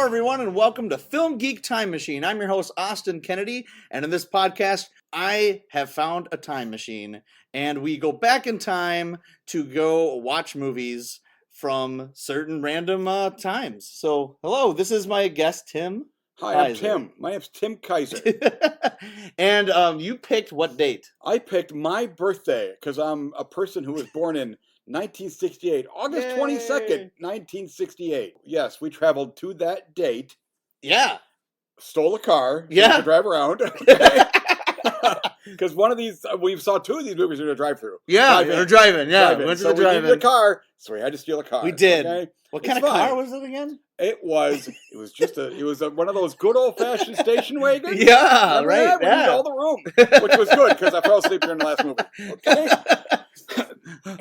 everyone, and welcome to Film Geek Time Machine. I'm your host, Austin Kennedy, and in this podcast, I have found a time machine, and we go back in time to go watch movies from certain random times. So, hello, this is my guest, Tim. Hi, I'm Tim. My name's Tim Kaiser. And you picked what date? I picked my birthday because I'm a person who was born in 1968, August 22nd, 1968. Yes, we traveled to that date. Yeah. Stole a car. Yeah. To drive around. Because one of these, we saw two of these movies we were going to drive through. Yeah, we're driving. Yeah, we went to so the drive-in. we needed a car, so we had to steal a car. We did. Okay? What kind of car was it again? It was one of those good old-fashioned station wagons. Yeah, Remember right. that? We Yeah. needed all the room, which was good because I fell asleep during the last movie. Okay.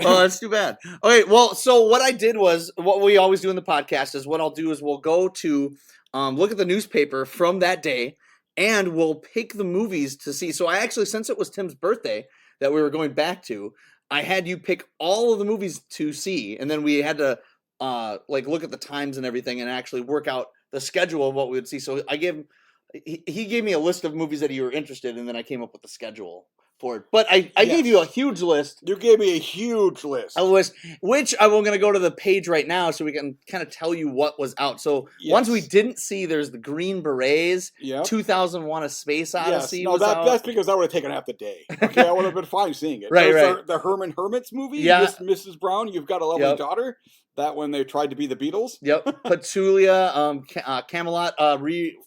Oh, that's too bad. Okay, well, so what I did was, what we always do in the podcast is, what I'll do is we'll go to look at the newspaper from that day, and we'll pick the movies to see. So I actually, since it was Tim's birthday that we were going back to, I had you pick all of the movies to see, and then we had to look at the times and everything and actually work out the schedule of what we would see. So he gave me a list of movies that you were interested in, and then I came up with the schedule for it. But I gave you a huge list. You gave me a huge list. A list, which I'm going to go to the page right now so we can kind of tell you what was out. So ones we didn't see, there's the Green Berets, 2001: A Space Odyssey. No, that's because that would have taken half the day. Okay, I would have been fine seeing it. Right. The Herman Hermits movie, Mrs. Brown, You've Got a Lovely Daughter. That one they tried to be the Beatles. Yep. Petulia, Camelot,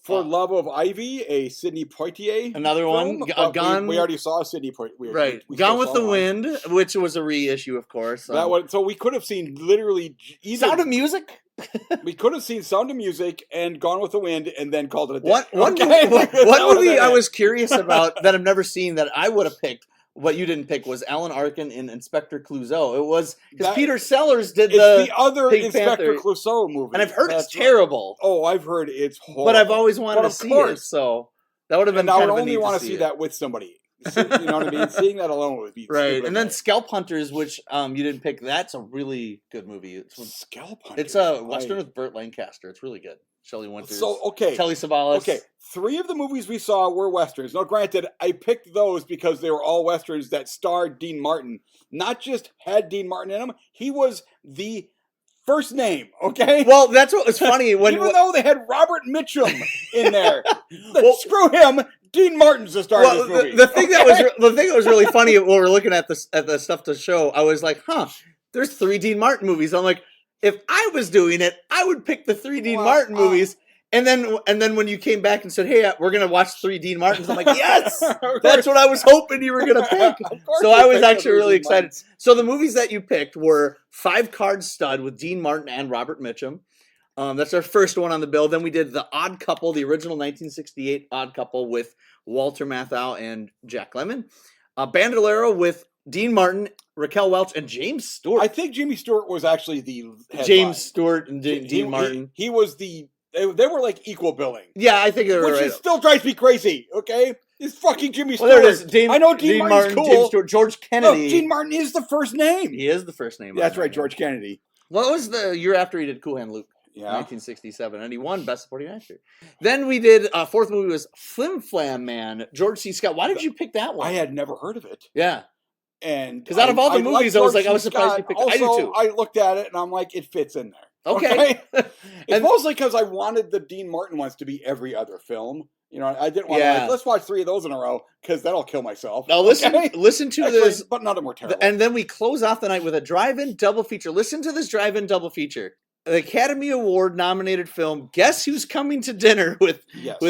For Love of Ivy, a Sidney Poitier. Another film. one. Gone. We already saw Sidney Poitier. Right. Gone with the Wind, which was a reissue, of course. That one. So we could have seen literally either Sound of Music. We could have seen Sound of Music and Gone with the Wind, and then called it a day. One movie I was curious about that I've never seen that I would have picked. What you didn't pick was Alan Arkin in Inspector Clouseau. It was because Peter Sellers did the other Pink Inspector Panther. Clouseau movie, and I've heard it's terrible. Oh, I've heard it's horrible. But I've always wanted to see it, so that would have been. And kind I would of only want to see that with somebody. You know what I mean? Seeing that alone would be right. And then Scalp Hunters, which you didn't pick. That's a really good movie. Scalp Hunters. It's a Western with Burt Lancaster. It's really good. Shelley Winters. So, okay. Telly Savalas. Okay. 3 of the movies we saw were Westerns. Now, granted, I picked those because they were all Westerns that starred Dean Martin. Not just had Dean Martin in them. He was the first name, okay? Well, that's what was funny. Even though they had Robert Mitchum in there. Screw him. Dean Martin's the star of this movie. The thing that was really funny when we were looking at the stuff to show, I was like, there's 3 Dean Martin movies. I'm like, if I was doing it, I would pick the 3 Dean Martin movies. And then when you came back and said, hey, we're going to watch 3 Dean Martins, I'm like, yes! That's what I was hoping you were going to pick. So I was actually really excited. So the movies that you picked were 5 Card Stud with Dean Martin and Robert Mitchum. That's our first one on the bill. Then we did The Odd Couple, the original 1968 Odd Couple with Walter Matthau and Jack Lemmon. Bandolero with Dean Martin, Raquel Welch, and James Stewart. I think Jimmy Stewart was actually the headline. James Stewart and Dean Martin. He was the... They were like equal billing. Yeah, I think they were Which right. Still drives me crazy, okay? It's fucking Jimmy Stewart. Well, there it is. I know Dean Martin's cool. James Stewart, George Kennedy. No, Dean Martin is the first name. He is the first name. That's right, George Kennedy. What was the year after he did Cool Hand Luke? Yeah. 1967, and he won Best Supporting Actor. Then we did, fourth movie was Flim Flam Man, George C. Scott. Why did you pick that one? I had never heard of it. Yeah. And because out of all the movies, I was surprised you picked it. I do too. I looked at it, and I'm like, it fits in there. Okay. It's mostly because I wanted the Dean Martin ones to be every other film. You know, I didn't want to, let's watch 3 of those in a row, because that'll kill myself. Now listen to this. But none of them were terrible. And then we close off the night with a drive-in double feature. Listen to this drive-in double feature. The Academy Award nominated film, Guess Who's Coming to Dinner with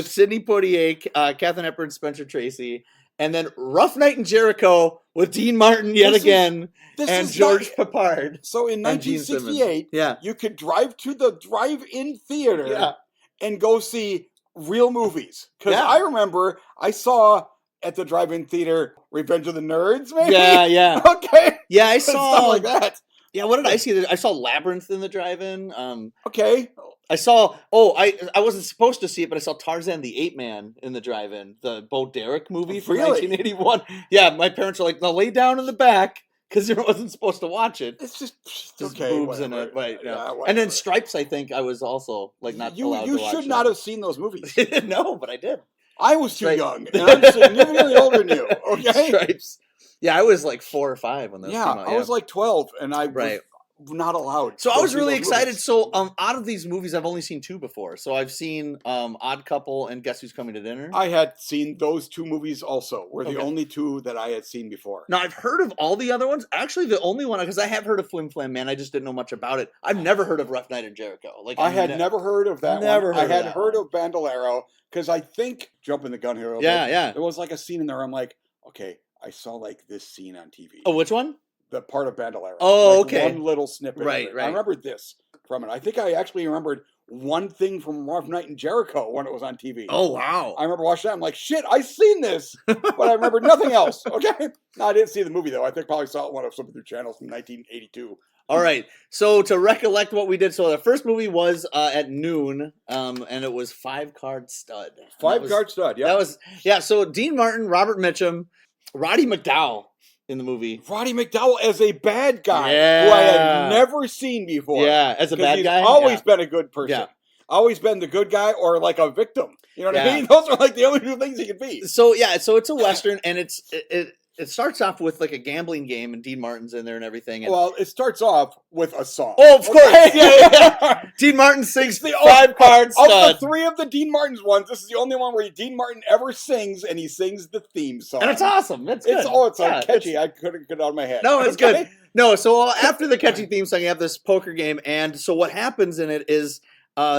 Sidney Poitier, Katharine Hepburn, Spencer Tracy. And then Rough Night in Jericho with Dean Martin again and George Peppard. So in 1968, you could drive to the drive-in theater and go see real movies. Because I remember I saw at the drive-in theater Revenge of the Nerds, maybe? Yeah. Okay. Yeah, I saw stuff like that. Yeah, what did I see? I saw Labyrinth in the drive-in. Okay. I saw. I wasn't supposed to see it, but I saw Tarzan the Ape Man in the drive-in, the Bo Derek movie from 1981. Yeah, my parents are like, "Now lay down in the back because you wasn't supposed to watch it. It's just okay, boobs in it, right? Yeah. And then Stripes, I think I was also like not allowed to watch. You should not have seen those movies. No, but I did. I was too young, and I'm significantly older than you. Okay, Stripes. Yeah, I was like 4 or 5 when those came out. I was like 12, and I was not allowed. So I was really excited. Movies. So out of these movies, I've only seen 2 before. So I've seen Odd Couple and Guess Who's Coming to Dinner. I had seen those 2 movies also. Were the only 2 that I had seen before. Now I've heard of all the other ones. Actually, the only one, because I have heard of Flim Flam Man, I just didn't know much about it. I've never heard of Rough Night in Jericho. Like I had never heard of that one. I had heard of Bandolero, because I think, jumping the gun here a little bit, there was like a scene in there. I'm like, okay, I saw like this scene on TV. Oh, which one? The part of Bandolero. Oh, like okay. One little snippet. Right. I remember this from it. I think I actually remembered one thing from Rough Night in Jericho when it was on TV. Oh, wow. I remember watching that. I'm like, shit, I seen this, but I remember nothing else. Okay. No, I didn't see the movie though. I think probably saw it one of some of their channels from 1982. All right. So to recollect what we did, so the first movie was at noon, and it was 5-Card Stud. 5-Card Stud. Yeah. That was So Dean Martin, Robert Mitchum, Roddy McDowall. In the movie, Roddy McDowall as a bad guy who I had never seen before. Yeah, as a bad guy, always been a good person. Yeah. Always been the good guy or like a victim. You know what I mean? Those are like the only 2 things he could be. So so it's a Western, and it starts off with like a gambling game, and Dean Martin's in there and everything. And well, it starts off with a song. Oh, of course. Yeah. Dean Martin sings the 5-Card Stud. Of the 3 of the Dean Martin's ones, this is the only one where Dean Martin ever sings, and he sings the theme song. And it's awesome. It's good. It's so catchy. I couldn't get it out of my head. No, it's good. No, so after the catchy theme song, you have this poker game, and so what happens in it is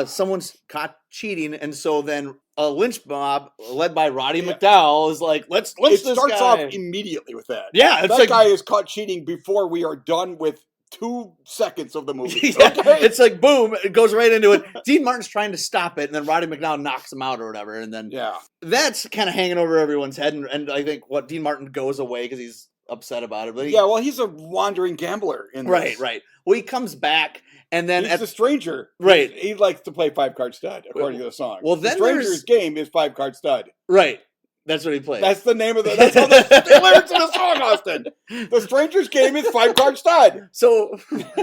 someone's caught cheating, and so then a lynch mob led by Roddy McDowall is like, let's lynch this guy. It starts off immediately with that. Yeah. That guy is caught cheating before we are done with 2 seconds of the movie. Yeah, okay? It's like, boom, it goes right into it. Dean Martin's trying to stop it, and then Roddy McDowall knocks him out or whatever, and then that's kind of hanging over everyone's head, and I think Dean Martin goes away because he's upset about it. But he's a wandering gambler in this. Right. Well, he comes back, and then he's a stranger. Right. He likes to play 5-Card Stud, according to the song. Well, then the stranger's game is 5-Card Stud. Right. That's what he plays. That's the name of that's how the lyrics of the song, Austin. The stranger's game is 5-Card Stud. So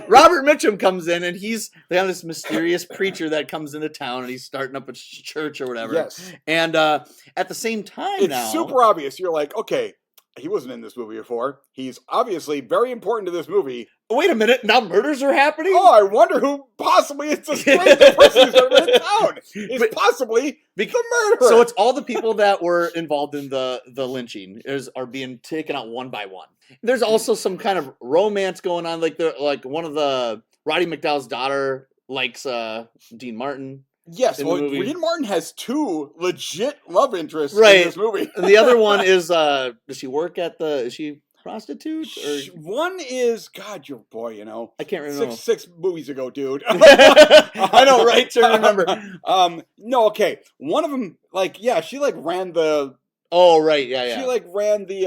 Robert Mitchum comes in, and they have this mysterious preacher that comes into town, and he's starting up a church or whatever. Yes. And at the same time it's super obvious. You're like, okay, he wasn't in this movie before. He's obviously very important to this movie. Wait a minute, now murders are happening? Oh, I wonder who possibly is the stranger person who's in town. It's possibly the murderer. So it's all the people that were involved in the lynching are being taken out one by one. There's also some kind of romance going on, like one of the Roddy McDowall's daughter likes Dean Martin. Yes, Dean Martin has 2 legit love interests in this movie. And the other one is, does she work is she prostitute? Or? One is, God, your boy, you know. I can't remember. 6 movies ago, dude. I know, right? To remember. No, okay. One of them, she ran the... Oh, right, yeah. She ran the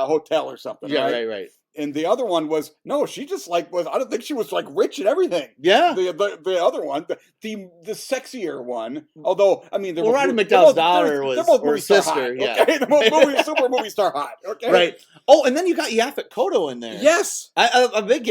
hotel or something, right. And the other one was she just was. I don't think she was rich and everything. Yeah. The other one, the sexier one. Although Roddy McDowall's daughter was sister. Yeah. Okay, the super movie star hot. Okay. Right. Oh, and then you got Yaphet Kotto in there. Yes. I like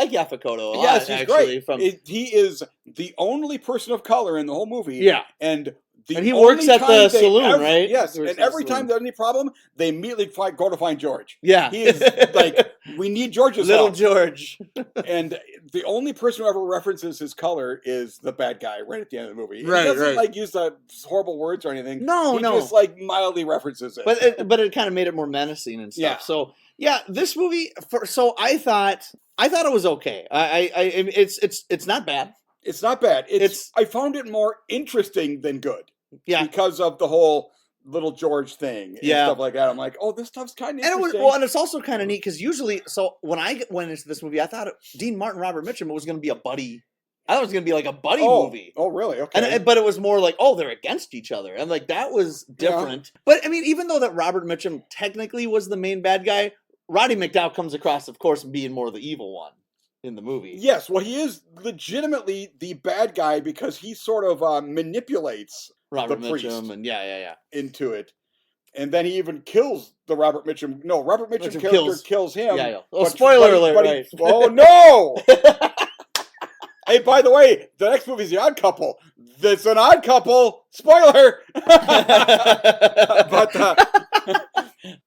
Yaphet Kotto a lot. Yes, he's great. He is the only person of color in the whole movie. Yeah. And he works at the saloon, right? Yes, and every time there's any problem, they immediately go to find George. Yeah. He is we need George's Little help. George. And the only person who ever references his color is the bad guy right at the end of the movie. Right, he doesn't use the horrible words or anything. He just mildly references it. But it kind of made it more menacing and stuff. Yeah. So this movie. I thought it was okay. It's not bad. It's not bad. I found it more interesting than good. Yeah. Because of the whole Little George thing and stuff like that. I'm like, oh, this stuff's kind of interesting. And it's also kind of neat because usually, when I went into this movie, I thought Dean Martin, Robert Mitchum was going to be a buddy. I thought it was going to be like a buddy movie. Oh, really? Okay. But it was more like, they're against each other. And that was different. Yeah. But I mean, even though that Robert Mitchum technically was the main bad guy, Roddy McDowall comes across, of course, being more the evil one in the movie. Yes. Well, he is legitimately the bad guy because he sort of manipulates Robert Mitchum and into it. And then he even kills the Robert Mitchum. No, Robert Mitchum character kills him. Yeah. Oh, spoiler alert! Right. Oh no! Hey, by the way, the next movie is The Odd Couple. It's an odd couple. Spoiler.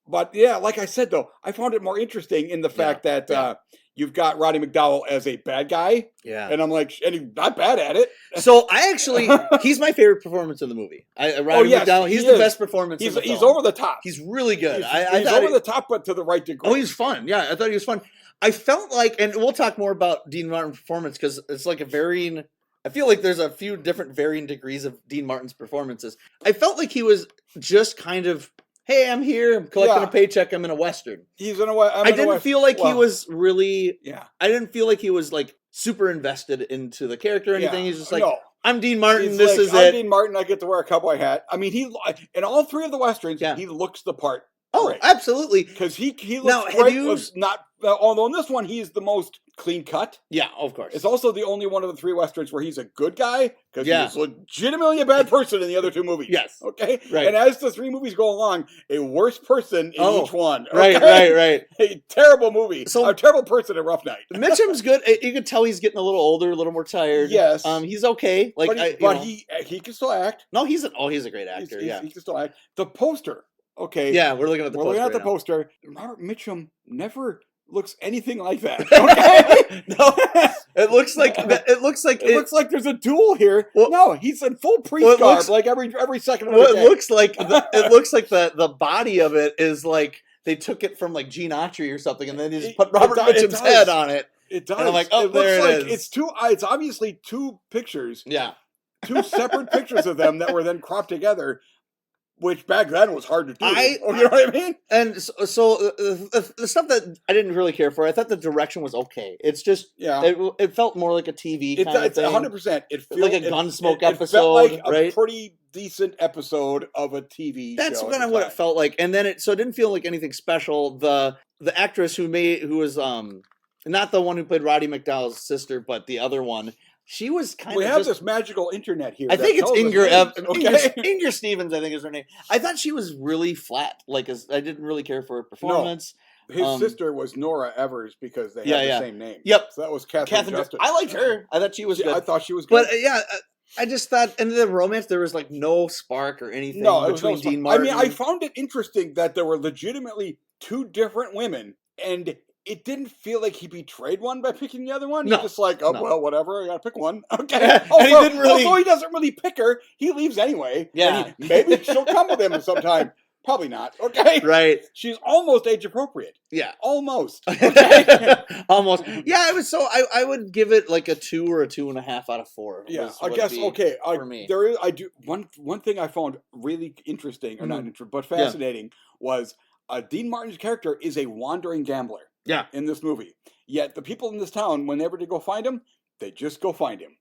But yeah, like I said though, I found it more interesting in the fact that you've got Roddy McDowall as a bad guy. Yeah. And I'm like, and he's not bad at it. So I actually, he's my favorite performance in the movie. Roddy McDowall, he's the best performance in the film. He's over the top. He's really good. He's over the top, but to the right degree. Oh, he's fun. Yeah, I thought he was fun. I felt like, and we'll talk more about Dean Martin's performance because it's like a varying, I feel like there's a few different varying degrees of Dean Martin's performances. I felt like he was just kind of, hey, I'm here, I'm collecting a paycheck, I'm in a Western. He's in a I didn't feel like he was really, I didn't feel like he was like super invested into the character or anything. He's just like, I'm Dean Martin, this is it. I'm Dean Martin, I get to wear a cowboy hat. I mean, in all three of the Westerns, he looks the part. Oh, absolutely. Because he looks great. Was not, although in this one, he's the most clean cut. Yeah, of course. It's also the only one of the three Westerns where he's a good guy, because he's legitimately a bad person in the other two movies. Yes. Okay? Right. And as the three movies go along, a worse person in each one. Okay? Right. A terrible movie. So, a terrible person in Rough Night. Mitchum's good. You can tell he's getting a little older, a little more tired. Yes. He's okay. Like, but he can still act. No, he's a great actor. He can still act. The poster. Okay. Yeah, we're looking at the poster. We're looking at the poster. Robert Mitchum never looks anything like that. Okay? No. It looks like there's a duel here. Well, no, he's in full priest garb like every second of the day. It looks like the body of it is like they took it from like Gene Autry or something and then they just put Robert Mitchum's head on it. It does. And I'm like, oh, there it is. It's obviously two pictures. Yeah. Two separate pictures of them that were then cropped together. Which back then was hard to do. You know what I mean? And so the stuff that I didn't really care for, I thought the direction was okay. It's just, it felt more like a TV kind of thing. 100%. It felt like a Gunsmoke episode, it felt like right? a pretty decent episode of a TV show. That's kind of what it felt like. And then it didn't feel like anything special. The actress who was not the one who played Roddy McDowall's sister, but the other one. She was kind of. We have this magical internet here. I think it's Inger Stevens. I think is her name. I thought she was really flat. Like, I didn't really care for her performance. No. His sister was Nora Evers because they had the same name. Yep. So that was Catherine Justice. I liked her. I thought she was good. I thought she was good. But I just thought, and the romance, there was like no spark or anything between Dean Martin. I mean, I found it interesting that there were legitimately two different women, and it didn't feel like he betrayed one by picking the other one. No. He's just like, well, whatever, I gotta pick one. Okay. Although he doesn't really pick her. He leaves anyway. Yeah. Maybe she'll come with him sometime. Probably not. Okay. Right. She's almost age appropriate. Yeah. Almost. Okay. Almost. Yeah, it was I would give it like a 2 or a 2.5 out of 4. Yeah. I guess for me. I do one thing I found really interesting, or not interesting, but fascinating was Dean Martin's character is a wandering gambler. Yeah. In this movie. Yet the people in this town, whenever they go find him, they just go find him.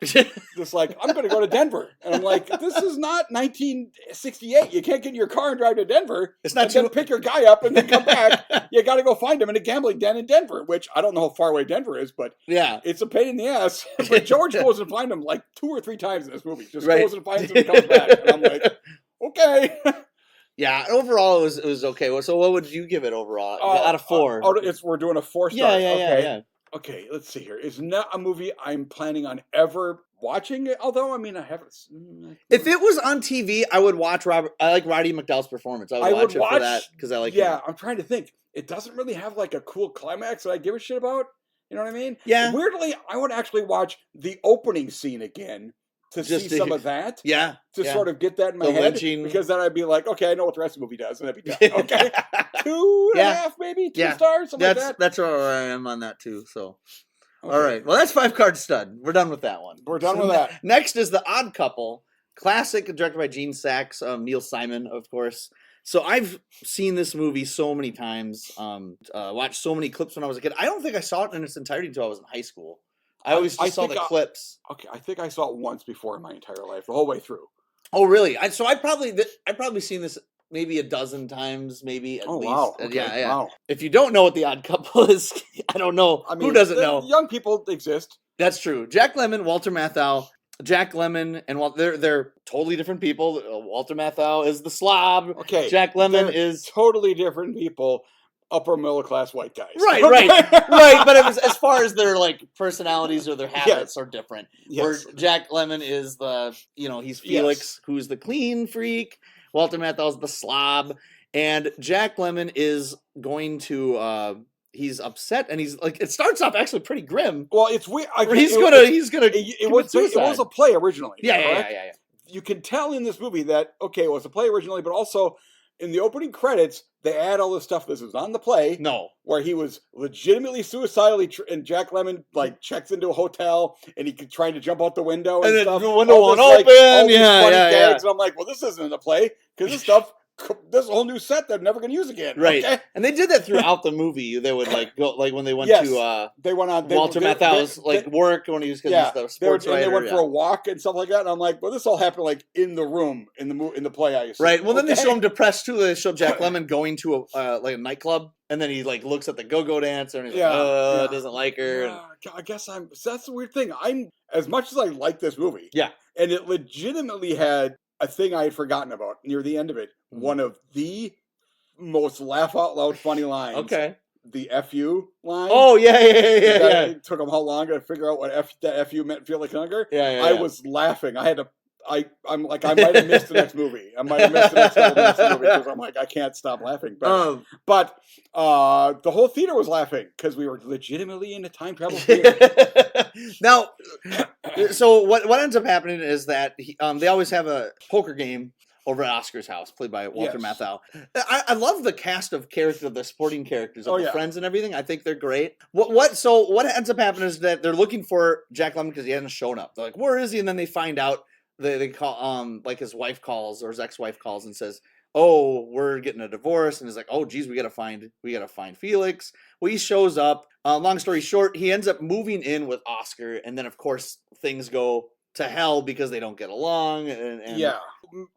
Just like, I'm going to go to Denver. And I'm like, this is not 1968. You can't get in your car and drive to Denver. It's not then pick your guy up and then come back. You got to go find him in a gambling den in Denver, which I don't know how far away Denver is, but it's a pain in the ass. But George goes and finds him like 2 or 3 times in this movie. Just goes and finds him and comes back. And I'm like, okay. Yeah, overall it was okay. So what would you give it overall out of 4? We're doing a 4-star. Yeah. Okay, let's see here. It's not a movie I'm planning on ever watching. Although, I mean, I haven't. If it was on TV, I would watch I like Roddy McDowall's performance. I would watch it for that because I like him. Yeah, I'm trying to think. It doesn't really have like a cool climax that I give a shit about. You know what I mean? Yeah. Weirdly, I would actually watch the opening scene again. To see some of that. Yeah. To sort of get that in my head. Lynching. Because then I'd be like, okay, I know what the rest of the movie does. And that'd be done. Okay. 2.5, maybe? 2 stars? Something like that. That's where I am on that too. So, all right. Well, that's 5-card stud. We're done with that one. We're done with that. Next is The Odd Couple. Classic, directed by Gene Saks. Neil Simon, of course. So I've seen this movie so many times. Watched so many clips when I was a kid. I don't think I saw it in its entirety until I was in high school. I always just saw the clips. Okay, I think I saw it once before in my entire life, the whole way through. Oh, really? I've probably seen this maybe a dozen times, maybe at least. Wow. Okay. Yeah. Wow. If you don't know what The Odd Couple is, I don't know. I mean, who doesn't know? Young people exist. That's true. Jack Lemmon, Walter Matthau. Jack Lemmon and they're totally different people. Walter Matthau is the slob. Okay, Jack Lemmon is totally different people. Upper middle class white guys. Right, right, right. But it was, as far as their like personalities or their habits are different. Yes. Where Jack Lemmon is he's Felix, who's the clean freak. Walter Matthau's the slob, and Jack Lemmon is going to. He's upset, and he's like. It starts off actually pretty grim. Well, it's weird. It was a play originally. Yeah. You can tell in this movie that it was a play originally, but also in the opening credits they add all this stuff. This was on the play. No, where he was legitimately suicidally, and Jack Lemmon like checks into a hotel and he trying to jump out the window and stuff. The window won't open. Gags, and I'm like, well, this isn't a play because this stuff. This whole new set they're never going to use again. Right. Okay? And they did that throughout the movie. They would like go like when they went to they went on Walter Matthau's work when he was he's the sports writer. And they went for a walk and stuff like that. And I'm like, well, this all happened like in the room in the play. I assume. Right. Well, then they show him depressed too. They show Jack Lemmon going to a nightclub, and then he like looks at the go-go dancer and he's like, doesn't like her. Yeah, I guess that's the weird thing. I'm as much as I like this movie. Yeah. And it legitimately had a thing I had forgotten about near the end of it. One of the most laugh out loud funny lines. Okay. The FU line. Oh, yeah. It took them how long to figure out what that FU meant, feel like hunger. Yeah. I was laughing. I'm like, I might have missed the next movie. I might have missed the next couple minutes of the movie because I'm like, I can't stop laughing. But the whole theater was laughing because we were legitimately in a time travel theater. Now, so what ends up happening is that they always have a poker game over at Oscar's house, played by Walter Matthau. I love the cast of characters, the supporting characters of the friends and everything. I think they're great. What ends up happening is that they're looking for Jack Lemmon because he hasn't shown up. They're like, where is he? And then they find out. They call like his wife calls or his ex-wife calls and says, oh, we're getting a divorce. And he's like, oh, geez, we gotta find Felix. Well, he shows up. Long story short, he ends up moving in with Oscar, and then of course things go to hell because they don't get along. And yeah,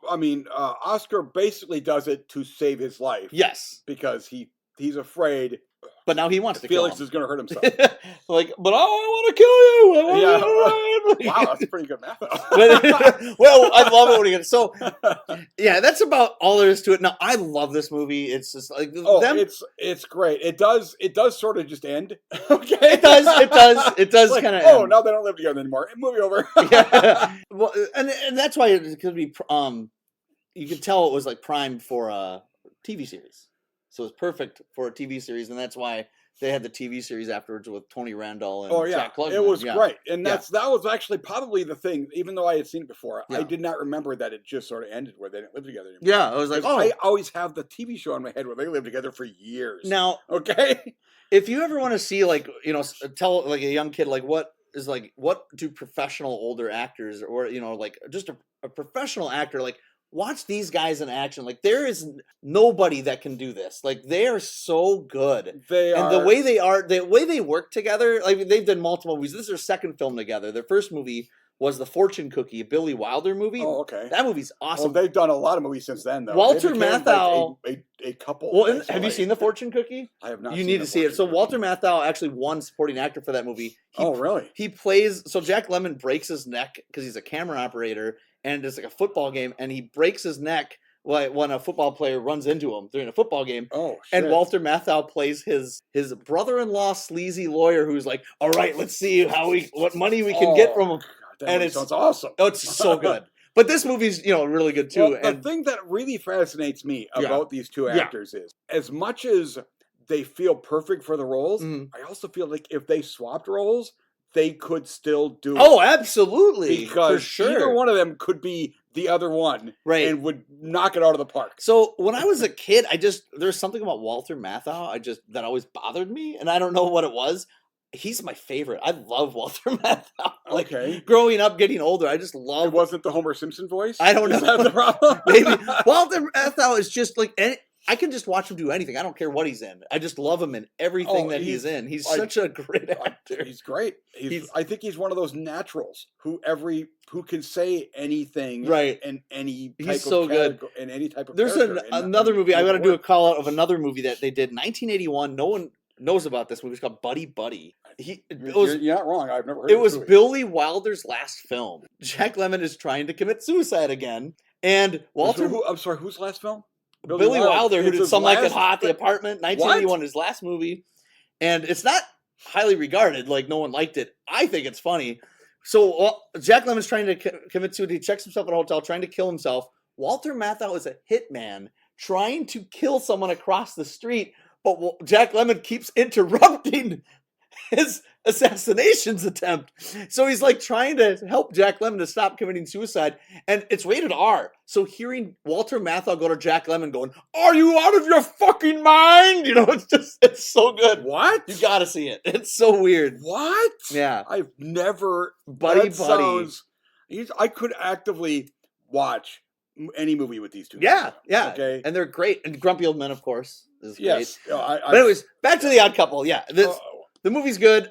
I mean, Oscar basically does it to save his life. Yes, because he's afraid. But now he wants to kill him. Felix is going to hurt himself. Like, but I want to kill you. Wow, that's pretty good math. Well, I love it when he gets so. Yeah, that's about all there is to it. Now, I love this movie. It's just like it's great. It does sort of just end. Okay, it does like, kind of. Oh, now they don't live together anymore. Movie over. Yeah. Well, and that's why it could be. You could tell it was like primed for a TV series. So it's perfect for a TV series, and that's why they had the TV series afterwards with Tony Randall and Jack Klugman. It was great, and that was actually probably the thing. Even though I had seen it before, I did not remember that it just sort of ended where they didn't live together anymore. Yeah, I was like, I always have the TV show in my head where they lived together for years. Now, okay, if you ever want to see tell like a young kid what do professional older actors or just a professional actor watch these guys in action. Like, there is nobody that can do this. Like, they are so good. The way they work together, like, they've done multiple movies. This is their second film together. Their first movie was The Fortune Cookie, a Billy Wilder movie. Oh, okay. That movie's awesome. Well, they've done a lot of movies since then, though. Walter Matthau. A couple. Well, have you seen The Fortune Cookie? I have not. You need to see it. So Walter Matthau actually won supporting actor for that movie. Really? He plays. So Jack Lemmon breaks his neck because he's a camera operator, and it's like a football game, and he breaks his neck when a football player runs into him during a football game. Oh, shit. And Walter Matthau plays his brother-in-law sleazy lawyer who's like, all right, let's see what money we can get from him. And it sounds awesome. Oh, it's so good. But this movie's really good too. Well, the thing that really fascinates me about these two actors is, as much as they feel perfect for the roles, I also feel like if they swapped roles, they could still do it. Oh, absolutely. Because for sure. Either one of them could be the other one, right, and would knock it out of the park. So when I was a kid, there's something about Walter Matthau that always bothered me, and I don't know what it was. He's my favorite. I love Walter Matthau. Growing up, getting older, I just love. It wasn't the Homer Simpson voice? I don't know. Is that the problem? Maybe Walter Matthau is just like. I can just watch him do anything. I don't care what he's in. I just love him in everything that he's in. He's such a great actor. He's great. I think he's one of those naturals who can say anything, right? And any type he's so good in any type of. There's another movie. I got to do a call out of another movie that they did in 1981. No one knows about this movie. It's called Buddy Buddy. I You're not wrong. I've never heard it was Billy Wilder's last film. Jack Lemmon is trying to commit suicide again. And Walter... I'm sorry, whose last film? Billy Wilder, who did Some Like It Hot, The Apartment, 1981, his last movie. And it's not highly regarded. Like, no one liked it. I think it's funny. So Jack Lemmon's trying to commit suicide. He checks himself at a hotel, trying to kill himself. Walter Matthau is a hitman trying to kill someone across the street, but Jack Lemmon keeps interrupting his assassinations attempt. So he's like trying to help Jack Lemmon to stop committing suicide, and it's rated R. So hearing Walter Matthau go to Jack Lemmon going, "Are you out of your fucking mind?" You know, it's so good. What? You gotta see it. It's so weird. What? Yeah. I've never... Buddy. I could actively watch any movie with these two. Yeah, yeah. Okay. And they're great. And Grumpy Old Men, of course, is great. Yes. But anyways, back to The Odd Couple. Yeah. The movie's good.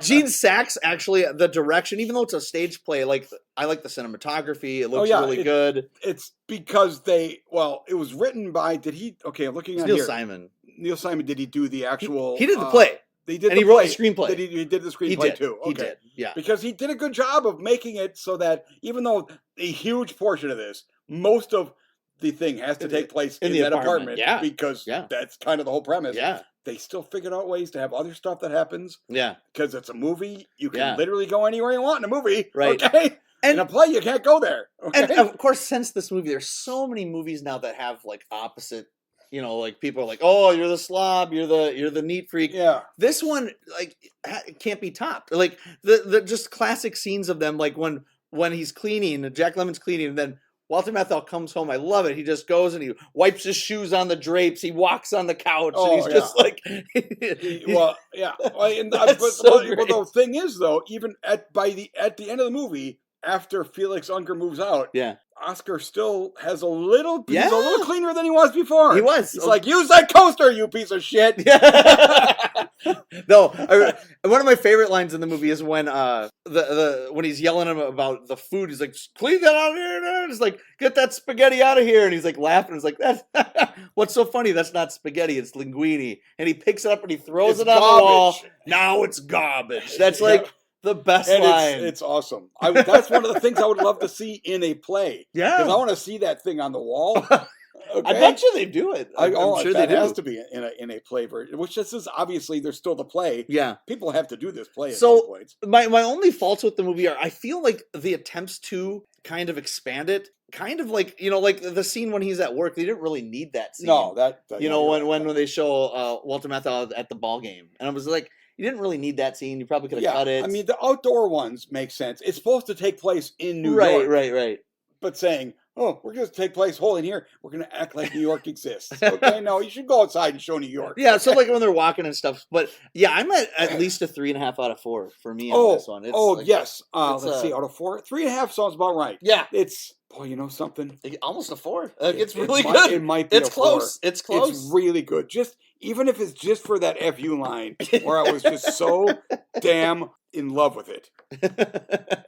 Gene Sachs, actually, the direction, even though it's a stage play, I like the cinematography. It looks really good. It's because it was written by, I'm looking at Neil Simon. Neil Simon, did he do the actual... He did the play. He did, and he wrote the screenplay. He did the screenplay too. Okay. He did, yeah. Because he did a good job of making it so that even though a huge portion of this, most of the thing has to take place in that apartment. Yeah. Because that's kind of the whole premise. Yeah. They still figured out ways to have other stuff that happens. Yeah. Because it's a movie. You can literally go anywhere you want in a movie. Right. Okay? And in a play, you can't go there. Okay? And of course, since this movie, there's so many movies now that have like opposite... You know, like people are like, "Oh, you're the slob, you're the neat freak." Yeah. This one, like, can't be topped. Like the just classic scenes of them, like when he's cleaning, Jack Lemmon's cleaning, and then Walter Matthau comes home. I love it. He just goes and he wipes his shoes on the drapes. He walks on the couch, and he's just like, well, yeah. But the thing is, though, even at the end of the movie, after Felix Unger moves out, Oscar still has he's a little cleaner than he was before. He was. He's like, use that coaster, you piece of shit. No, one of my favorite lines in the movie is when when he's yelling at him about the food. He's like, clean that out of here. He's like, get that spaghetti out of here. And he's like laughing. He's like, that's what's so funny? That's not spaghetti. It's linguine. And he picks it up and he throws it on the wall. Now it's garbage. That's like... The best line. It's awesome. That's one of the things I would love to see in a play. Yeah. Because I want to see that thing on the wall. Okay? I bet you they do it. I'm sure they do. It has to be in a play version, which this is obviously, there's still the play. Yeah. People have to do this play at some points. My only faults with the movie are I feel like the attempts to kind of expand it, kind of like, you know, like the scene when he's at work, they didn't really need that scene. No, when they show Walter Matthau at the ball game. And I was like, you didn't really need that scene. You probably could have cut it. I mean, the outdoor ones make sense. It's supposed to take place in New York. Right. But saying, oh, we're going to take place whole in here. We're going to act like New York exists. Okay, no, you should go outside and show New York. Yeah, so like when they're walking and stuff. But yeah, I'm at least a 3.5 out of 4 for me on this one. Yes. Let's see, out of 4. 3.5 sounds about right. Yeah. It's... Boy, you know something? Almost a 4. It's really good. It might be It's close. 4. It's close. It's really good. Even if it's just for that FU line, where I was just so damn in love with it.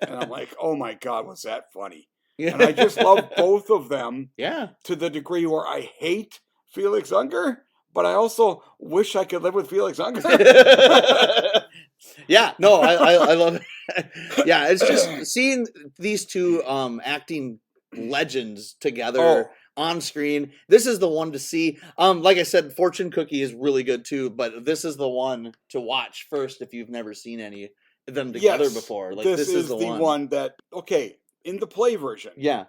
And I'm like, oh my God, was that funny? And I just love both of them. Yeah. To the degree where I hate Felix Unger, but I also wish I could live with Felix Unger. Yeah, no, I love it. Yeah, it's just seeing these two acting legends together on screen. This is the one to see. Like I said, Fortune Cookie is really good too, but this is the one to watch first if you've never seen any of them together before. Like this is the one that in the play version. Yeah.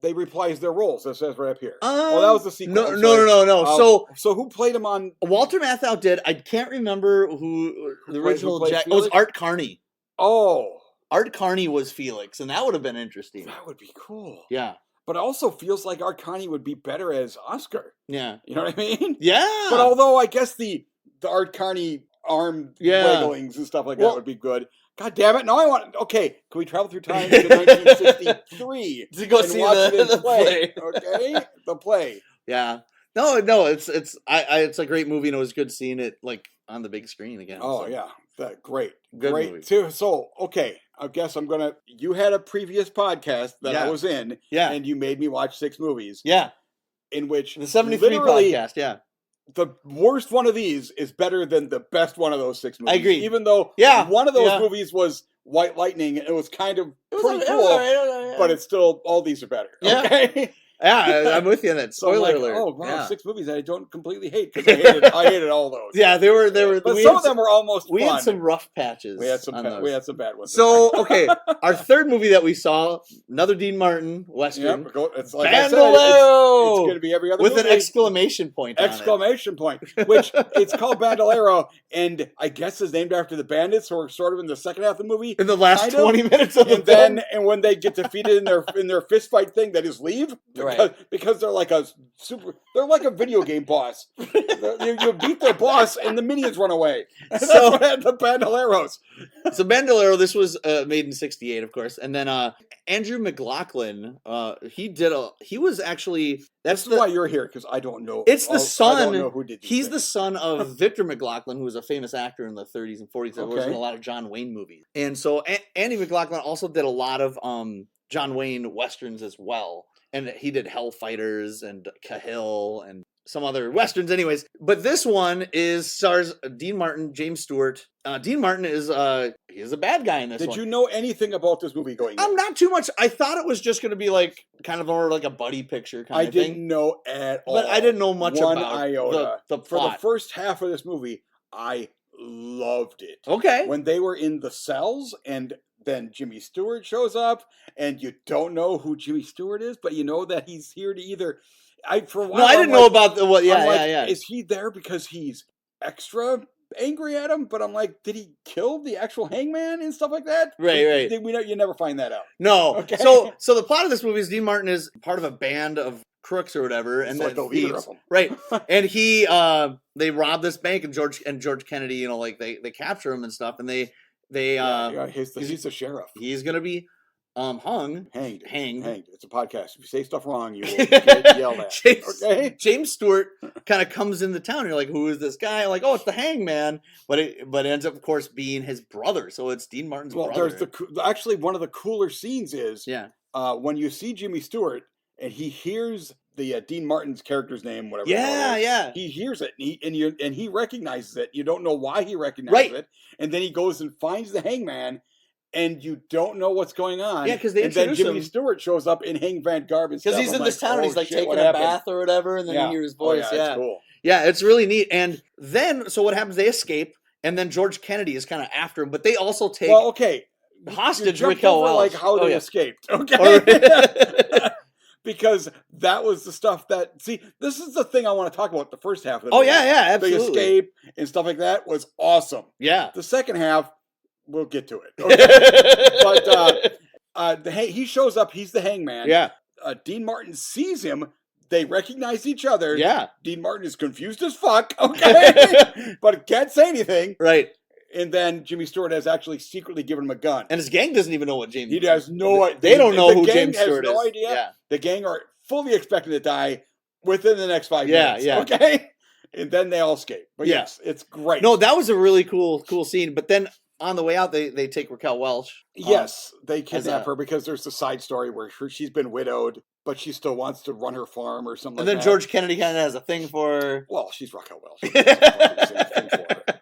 They reprise their roles. That says right up here. That was the sequel. No. So who played him on? Walter Matthau did. I can't remember who the original Jack. It was Art Carney. Oh, Art Carney was Felix, and that would have been interesting. That would be cool. Yeah. But it also feels like Art Carney would be better as Oscar. Yeah. You know what I mean? Yeah. But although I guess the Art Carney arm wigglings and stuff like that would be good. God damn it. Now I want... Okay, can we travel through time to 1963 to go see the play? Okay? The play. Yeah. No, it's a great movie, and it was good seeing it like on the big screen again. Oh, yeah. Great. Good great movie. Too. So, okay. I guess I'm going to... You had a previous podcast that I was in, and you made me watch 6 movies. Yeah. In which... The 73 podcast, the worst one of these is better than the best one of those 6 movies. I agree. Even though one of those movies was White Lightning, and it was kind of pretty cool, but it's still, all these are better. Yeah. Okay? Yeah, I'm with you on that. Spoiler alert. Oh wow, 6 movies that I don't completely hate, because I hated all those. Yeah, they were. But some of them were almost fun. We had some rough patches. We had some bad ones. So okay, our third movie that we saw, another Dean Martin Western. Yep, it's like Bandolero! It's going to be every other with movie. an exclamation point. Exclamation point, which it's called Bandolero, and I guess is named after the bandits who are sort of in the second half of the movie. In the last 20 minutes of the film. And when they get defeated in their fist fight thing, they just leave because they're like a video game boss. You beat their boss and the minions run away. And that's what had the Bandoleros. So Bandolero, this was made in '68, of course, and then Andrew McLaughlin, he was actually that's why you're here, because I don't know. It's the son. I don't know who did these he's things. the son of Victor McLaughlin, who was a famous actor in the 30s and 40s that was in a lot of John Wayne movies. And so Andy McLaughlin also did a lot of John Wayne westerns as well. And he did Hellfighters and Cahill and some other westerns anyways. But this one stars Dean Martin, James Stewart. Dean Martin is he's a bad guy in this one. Did you know anything about this movie going in? Not too much. I thought it was just going to be like kind of more like a buddy picture kind of thing. I didn't know at all. But I didn't know much One about iota. The plot. For the first half of this movie, I loved it. Okay. When they were in the cells and then Jimmy Stewart shows up, and you don't know who Jimmy Stewart is, but you know that he's here to either. For a while, I didn't know about the what. Yeah, yeah. Is he there because he's extra angry at him? But I'm like, did he kill the actual hangman and stuff like that? Right. You never find that out. No. Okay. So the plot of this movie is Dean Martin is part of a band of crooks or whatever, and like the leader of them. Right. And he they rob this bank, and George Kennedy, they capture him and stuff, and he's the sheriff. He's gonna be hanged. It's a podcast. If you say stuff wrong, you will get yelled at. James Stewart kind of comes into town. And you're like, who is this guy? Like, oh, it's the Hangman. But it ends up, of course, being his brother. So it's Dean Martin's brother. There's actually one of the cooler scenes is when you see Jimmy Stewart and he hears the Dean Martin's character's name, whatever. Yeah. He hears it and he recognizes it. You don't know why he recognizes it, and then he goes and finds the Hangman. And you don't know what's going on. Yeah, because then Jimmy Stewart shows up in Hangman garb and stuff. Because he's in this town and he's like taking a bath or whatever, and then you hear his voice. It's cool. Yeah, it's really neat. And then, so what happens? They escape, and then George Kennedy is kind of after him, but they also take hostage Raquel Welch. Like how they escaped. Okay. Because that was the stuff that, this is the thing I want to talk about, the first half of the movie. Absolutely. The escape and stuff like that was awesome. Yeah. The second half, we'll get to it. Okay. But he shows up. He's the Hangman. Yeah. Dean Martin sees him. They recognize each other. Yeah. Dean Martin is confused as fuck. Okay. But can't say anything. Right. And then Jimmy Stewart has actually secretly given him a gun. And his gang doesn't even know what James. He has no idea. They don't know who James Stewart is. The gang has no idea. Yeah. The gang are fully expecting to die within the next 5 minutes. Yeah. Okay. And then they all escape. But yes, it's great. No, that was a really cool scene. But then on the way out, they take Raquel Welch. Yes, they kidnap her because there's a side story where she's been widowed, but she still wants to run her farm or something. And then George Kennedy kind of has a thing for her. Well, she's Raquel Welch.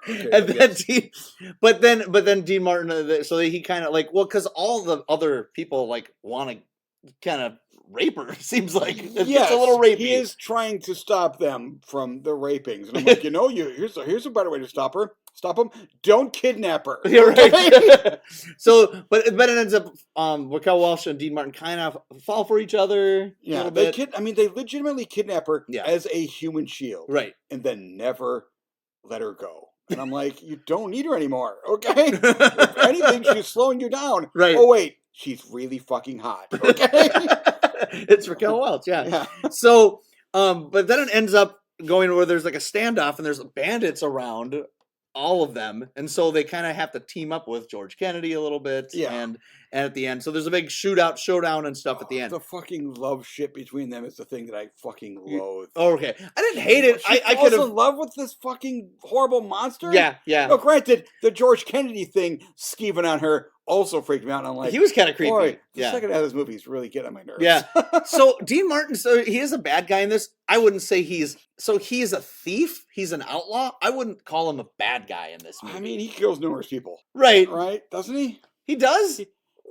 And then but then Dean Martin, so he kind of because all the other people want to kind of rape her. Seems like it's a little rapey. He is trying to stop them from the rapings, and I'm like, here's a better way to stop her. Stop him! Don't kidnap her. You're right. So, but it ends up Raquel Welch and Dean Martin kind of fall for each other. Yeah, they legitimately kidnap her as a human shield, right? And then never let her go. And I'm like, you don't need her anymore, okay? If anything, she's slowing you down. Right. Oh, wait, she's really fucking hot, okay? It's Raquel Welch, yeah. So, but then it ends up going where there's a standoff and there's bandits around, all of them. And so they kind of have to team up with George Kennedy a little bit. Yeah. And at the end, so there's a big showdown and stuff at the end. The fucking love shit between them is the thing that I fucking loathe. Oh, okay. I didn't hate it. I could in love with this fucking horrible monster. Yeah. No, granted, the George Kennedy thing skeeving on her also freaked me out. And I'm like, he was kind of creepy. Boy, the second half of this movie is really getting on my nerves. Yeah. So Dean Martin, so he is a bad guy in this. I wouldn't say he's a thief. He's an outlaw. I wouldn't call him a bad guy in this movie. I mean, he kills numerous people. Right. Right? Doesn't he? He does.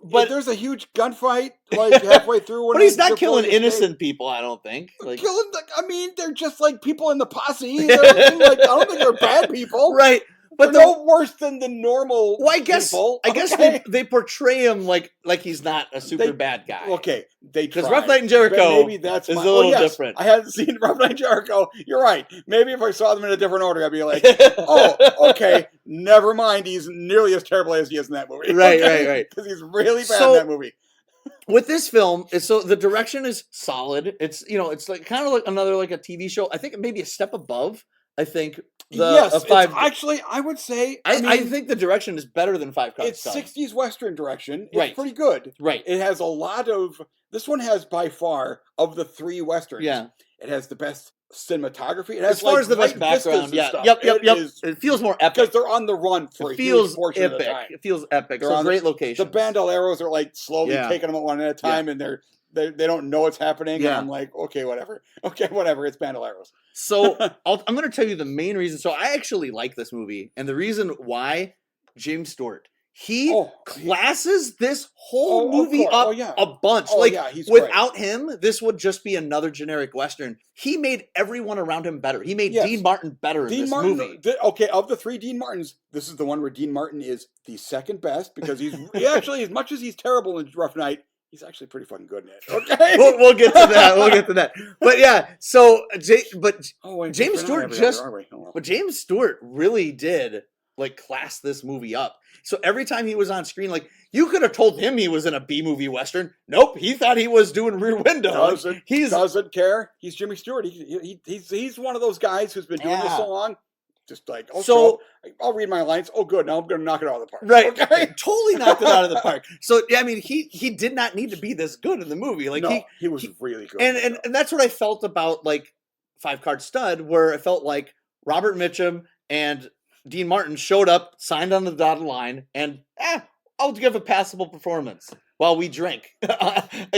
But there's a huge gunfight like halfway through. But he's not killing innocent people, I don't think. Like, I mean, they're just like people in the posse. Like, I don't think they're bad people. Right. But they're no worse than the normal people. I guess they portray him like he's not a super bad guy. Okay, because Rough Night in Jericho maybe that's is a little different. I hadn't seen Rough Night in Jericho. You're right. Maybe if I saw them in a different order, I'd be like, oh, okay, never mind. He's nearly as terrible as he is in that movie. Right. Because he's really bad in that movie. With this film, so the direction is solid. It's it's like kind of like another like a TV show. I think maybe a step above. I think actually, I would say. I think the direction is better than 5 Card Stud. It's 60s Western direction. It's pretty good. Right. It has a lot of. This one has by far of the 3 Westerns. Yeah. It has the best cinematography. It has as far as the best background. Yeah. Stuff. Yep. It feels more epic because they're on the run for a huge portion of the time. It feels epic. So great location. The bandoleros are like slowly taking them one at a time, and they don't know what's happening. Yeah. And I'm like, okay, whatever. It's bandoleros. So I'm going to tell you the main reason. So I actually like this movie, and the reason why James Stewart classes this whole movie up a bunch. Without him, this would just be another generic Western. He made everyone around him better. He made Dean Martin better in this movie. Of the 3 Dean Martins, this is the one where Dean Martin is the second best because he actually, as much as he's terrible in Rough Night, he's actually pretty fucking good in it. Okay, we'll get to that. But yeah, so James Stewart James Stewart really did like class this movie up. So every time he was on screen, like you could have told him he was in a B movie Western. Nope, he thought he was doing Rear Window. Doesn't care. He's Jimmy Stewart. He's one of those guys who's been doing this so long. Just like, I'll read my lines. Oh, good. Now I'm going to knock it out of the park. Right. Okay. Totally knocked it out of the park. So, yeah, I mean, he did not need to be this good in the movie. Like, he was really good. And that's what I felt about, like, 5 Card Stud, where I felt like Robert Mitchum and Dean Martin showed up, signed on the dotted line, and, I'll give a passable performance while we drink, in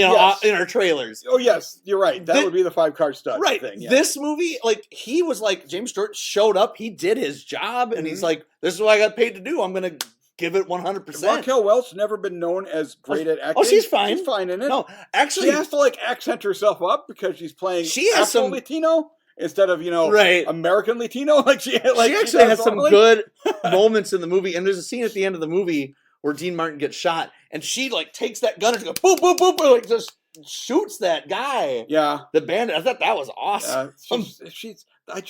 our trailers. Oh, yes, you're right. That would be the 5 Card Stud thing. Yeah. This movie, like, he was like, James Stewart showed up, he did his job, and he's like, this is what I got paid to do. I'm going to give it 100%. Raquel Welch never been known as great at acting. Oh, she's fine. She's fine in it. No, actually. She has to, like, accent herself up because she's playing Afro-Latino instead of, American Latino. Like, she actually has some good moments in the movie, and there's a scene at the end of the movie where Dean Martin gets shot, and she like takes that gun and goes boop boop boop, like just shoots that guy. Yeah, the bandit. I thought that was awesome. I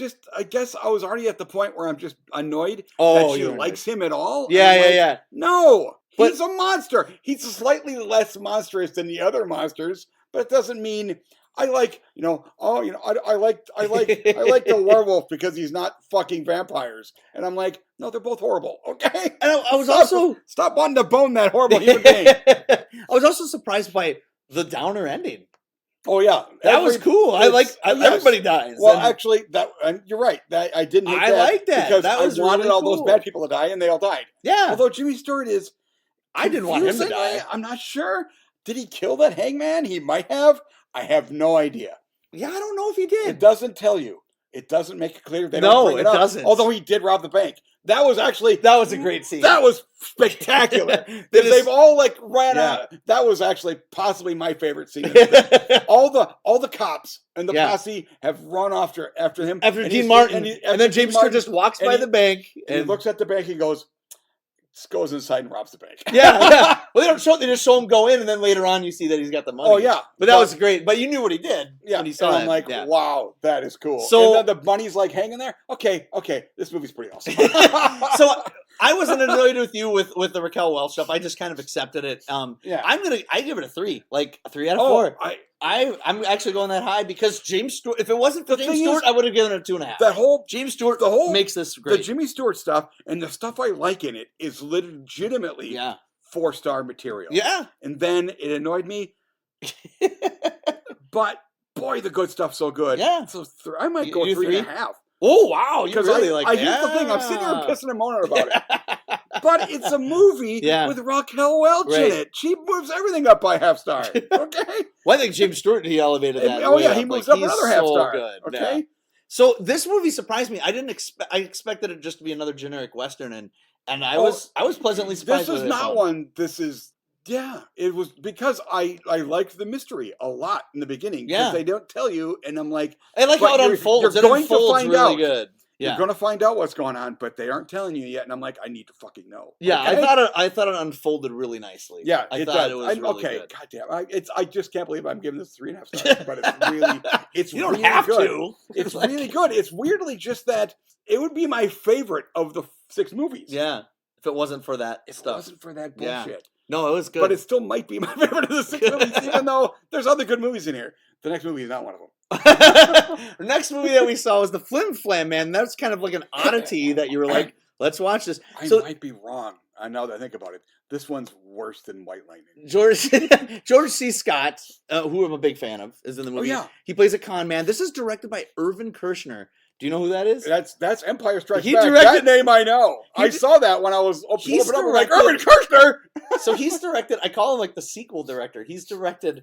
guess I was already at the point where I'm just annoyed that she likes him at all. Yeah. No, he's a monster. He's slightly less monstrous than the other monsters, but it doesn't mean. I like the werewolf because he's not fucking vampires. And I'm like, no, they're both horrible. Okay. And I was stop wanting to bone that horrible human being. I was also surprised by the downer ending. Oh yeah, that was cool. Everybody dies. Well, actually, you're right. That I didn't. I like that because that was I wanted really all cool. those bad people to die, and they all died. Yeah. Although Jimmy Stewart is, I didn't want him to die. I'm not sure. Did he kill that hangman? He might have. I have no idea. Yeah, I don't know if he did. It doesn't tell you. It doesn't make it clear. They don't bring it up. Doesn't. Although he did rob the bank. That was a great scene. That was spectacular. Because they've all like ran out. That was actually possibly my favorite scene. all the cops and the posse have run after him. After Dean Martin. And then James Stewart just walks by the bank. And he looks at the bank and goes inside and robs the bank. Yeah. Well, they just show him go in, and then later on you see that he's got the money. Oh, yeah. But that was great. But you knew what he did. Yeah. When you saw I'm like, wow, that is cool. So, and then the money's like hanging there. Okay. This movie's pretty awesome. So I wasn't annoyed with you with the Raquel Welch stuff. I just kind of accepted it. I give it a 3. Like a 3 out of 4. I'm actually going that high because James Stewart. If it wasn't for James Stewart, I would have given it a 2.5. That whole James Stewart makes this great. The Jimmy Stewart stuff and the stuff I like in it is legitimately 4-star material. Yeah, and then it annoyed me, but boy, the good stuff's so good. Yeah, so I might go 3.5. Oh wow, you really like that. Here's the thing: I'm sitting here pissing and moaning about it. But it's a movie with Raquel Welch in it. She moves everything up by half star. Okay. Well, I think James Stewart, he elevated that. Oh yeah, he moves up another half star. Good. Okay. Yeah. So this movie surprised me. I didn't expect. I expected it just to be another generic Western, and I was pleasantly surprised. This is not one. This is. Yeah, it was because I liked the mystery a lot in the beginning because they don't tell you, and I'm like, I like how it unfolds. You're going to find really out. Good. Yeah. You're going to find out what's going on, but they aren't telling you yet, and I'm like, I need to fucking know. Yeah, okay? I thought it unfolded really nicely. Yeah, I thought it was really good. Goddamn, I just can't believe I'm giving this 3.5 stars, but it's really, it's you don't really have good. to. It's really good. It's weirdly just that it would be my favorite of the 6 movies. Yeah, if it wasn't for that stuff. If it wasn't for that bullshit. Yeah. No, it was good. But it still might be my favorite of the 6 movies, even though there's other good movies in here. The next movie is not one of them. The next movie that we saw was the Flim Flam Man. That's kind of like an oddity that you were like, let's watch this. I might be wrong. Now that I think about it, this one's worse than White Lightning. George C. Scott, who I'm a big fan of, is in the movie. Oh, yeah. He plays a con man. This is directed by Irvin Kershner. Do you know who that is? That's Empire Strikes Back. That name I know. I saw that when I was opening up. I'm like, Irvin Kershner! So he's directed, I call him like the sequel director. He directed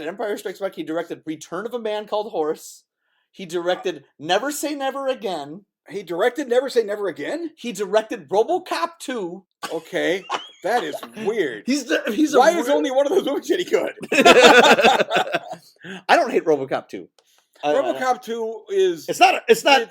Empire Strikes Back. He directed Return of a Man Called Horse. He directed Never Say Never Again. He directed Never Say Never Again? He directed RoboCop 2. Okay, that is weird. Why is only one of those movies any good? I don't hate RoboCop 2. RoboCop 2 is... It's not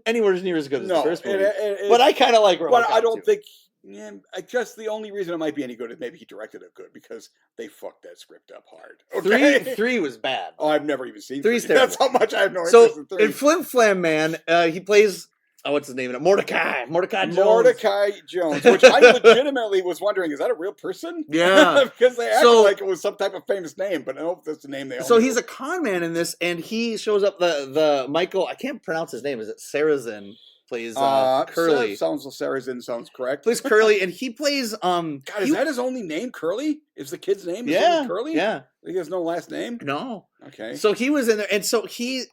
anywhere near as good as the first movie. But I kind of like RoboCop 2. But I don't think... Yeah, I guess the only reason it might be any good is maybe he directed it good because they fucked that script up hard. Okay? Three was bad. Oh, I've never even seen 3. That's how much I have no interest in 3. In Flim Flam Man, he plays... Oh, what's his name? Mordecai Jones. Mordecai Jones, which I legitimately was wondering, is that a real person? Yeah. Because they acted like it was some type of famous name, but I don't know if that's the name they all So knew. he's a con man in this, and he shows up, the Michael, I can't pronounce his name, is it Sarrazin? Plays Curly. Sarrazin sounds correct. Plays Curly, and he plays... God, is that his only name, Curly? Is the kid's name Curly? Yeah. He has no last name? No. Okay. So he was in there, and so he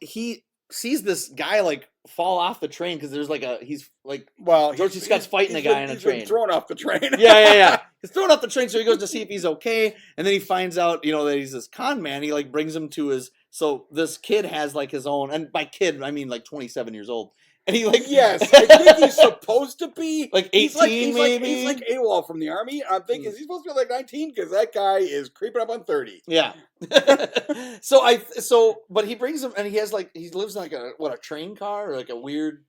sees this guy like fall off the train because there's like George C. Scott's fighting a guy on a train. He's thrown off the train. Yeah. He's thrown off the train, so he goes to see if he's okay, and then he finds out, that he's this con man. He like brings him to his. So this kid has like his own, and by kid I mean like 27 years old. And he like yes, I think he's supposed to be like 18, maybe. He's like AWOL from the army. I'm thinking, is he supposed to be like 19? Because that guy is creeping up on 30. Yeah. But he brings him, and he lives in like a train car or like a weird